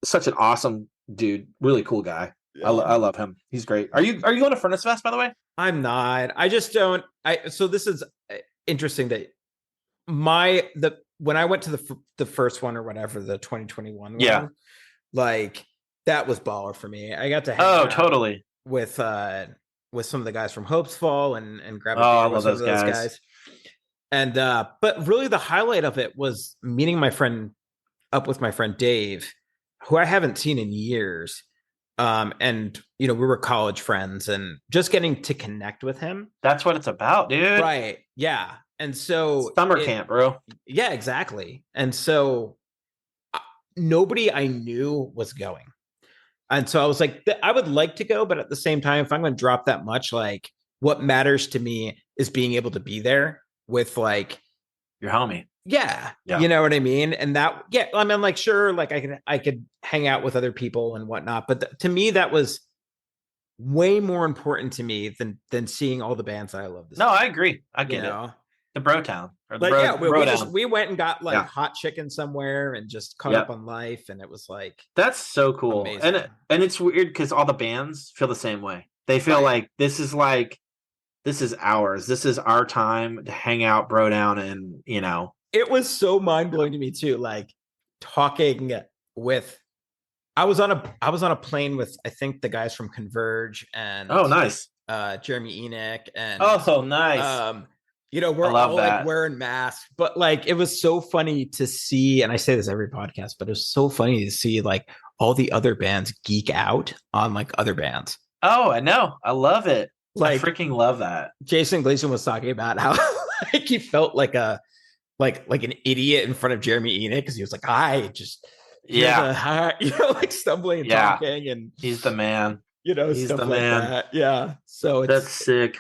such an awesome dude. Really cool guy. Yeah. I love him. He's great. Are you going to Furnace Fest, by the way? I'm not. I just don't. So this is interesting that when I went to the first one or whatever, the 2021 Yeah. one, like that was baller for me. I got to hang out totally. with some of the guys from Hopesfall and grab a Oh, beer I with love some of those those guys. guys. And but really the highlight of it was meeting my friend Dave, who I haven't seen in years. And we were college friends, and just getting to connect with him. That's what it's about, dude. Right. Yeah. And so Summer camp, bro. Yeah, exactly. And so nobody I knew was going. And so I was like, I would like to go, but at the same time, if I'm going to drop that much, like what matters to me is being able to be there with like your homie. Yeah. Yeah. You know what I mean? And that, yeah, I mean, like, sure, like I could hang out with other people and whatnot, but to me, that was way more important to me than seeing all the bands that I love. No, I agree. I get it. The Bro Town. Or the like, we went and got like hot chicken somewhere and just caught up on life. And it was like, that's so cool. Amazing. And it's weird because all the bands feel the same way. They feel like this is ours. This is our time to hang out, bro down, and it was so mind blowing to me too. Like talking with, I was on a plane with, I think, the guys from Converge and nice, Jeremy Enoch and nice. We're all like wearing masks, but like it was so funny to see, and I say this every podcast, but it was so funny to see like all the other bands geek out on like other bands. Oh, I know. I love it. Like, I freaking love that. Jason Gleason was talking about how like he felt like an idiot in front of Jeremy Enoch because he was like, like stumbling and talking, and he's the man. He's stuff the like man. That. Yeah. So that's sick.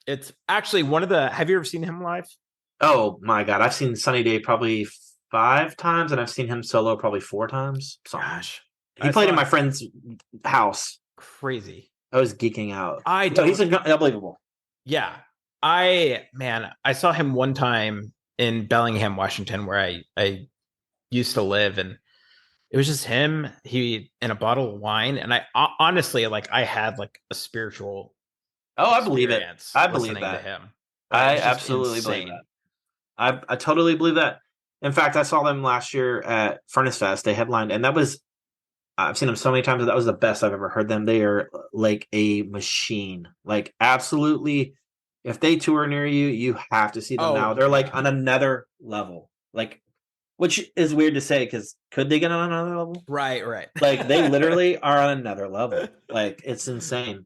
It's actually one of the. Have you ever seen him live? Oh my God, I've seen Sunny Day probably 5 times, and I've seen him solo probably 4 times. Gosh, he played in my friend's house. Crazy. I was geeking out. He's unbelievable. Yeah. I saw him one time in Bellingham, Washington, where I used to live, and it was just him, he and a bottle of wine. And I honestly, like, I had like a spiritual. I believe it. I believe that. To him. I absolutely believe that. I totally believe that. In fact, I saw them last year at Furnace Fest. They headlined, and that was, I've seen them so many times. That was the best I've ever heard them. They are like a machine. Like, absolutely. If they tour near you, you have to see them now. They're like on another level. Like, which is weird to say because could they get on another level? Right. Like, they literally are on another level. Like, it's insane.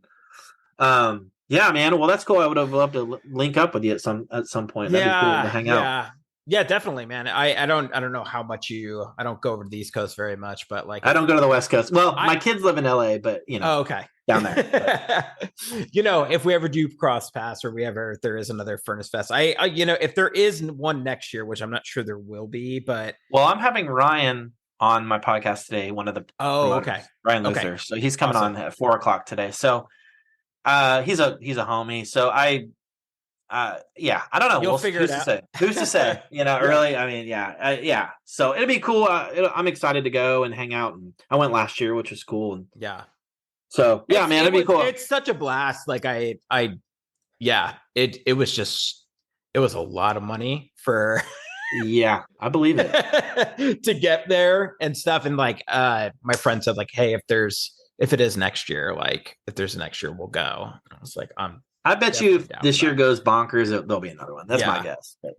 Yeah, man. Well, that's cool. I would have loved to link up with you at some point. That'd be cool to hang out. Yeah, definitely, man. I don't know how much I don't go over to the East Coast very much, but like I don't go to the West Coast. Well, my kids live in LA, but okay. Down there. If we ever do cross paths or if there is another Furnace Fest, I if there is one next year, which I'm not sure there will be, but I'm having Ryan on my podcast today, one of the Ryan Luther. So he's coming on at 4:00 today. So he's a homie. So I don't know. You'll figure it out. Who's to say? Really? I mean, yeah. So it'll be cool. I'm excited to go and hang out. And I went last year, which was cool. And so man, it'd be cool. It's such a blast. Like it was a lot of money for. Yeah, I believe it. To get there and stuff. And like my friend said, like, hey, if it is next year, like if there's a next year, we'll go. And I was like, I bet you if this year goes bonkers, there'll be another one. That's my guess. But,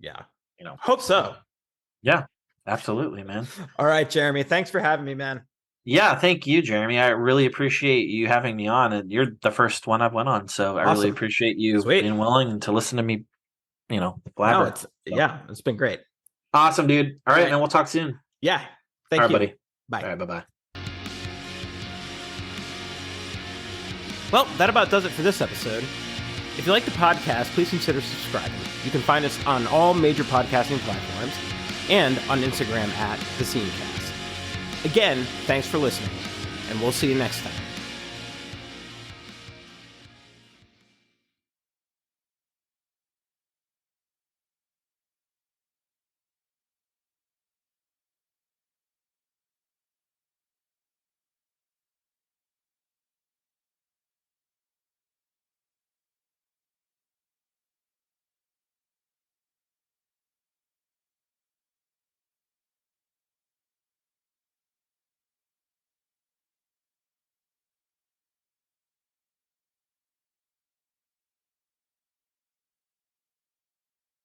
hope so. Yeah, absolutely, man. All right, Jeremy. Thanks for having me, man. Yeah, thank you, Jeremy. I really appreciate you having me on, and you're the first one I've went on, so I really appreciate you being willing to listen to me. Blabber. It's been great. Awesome, dude. All right, and we'll talk soon. Yeah, thank you, buddy. Bye. All right, bye. Well, that about does it for this episode. If you like the podcast, please consider subscribing. You can find us on all major podcasting platforms and on Instagram at The Scenecast. Again, thanks for listening, and we'll see you next time.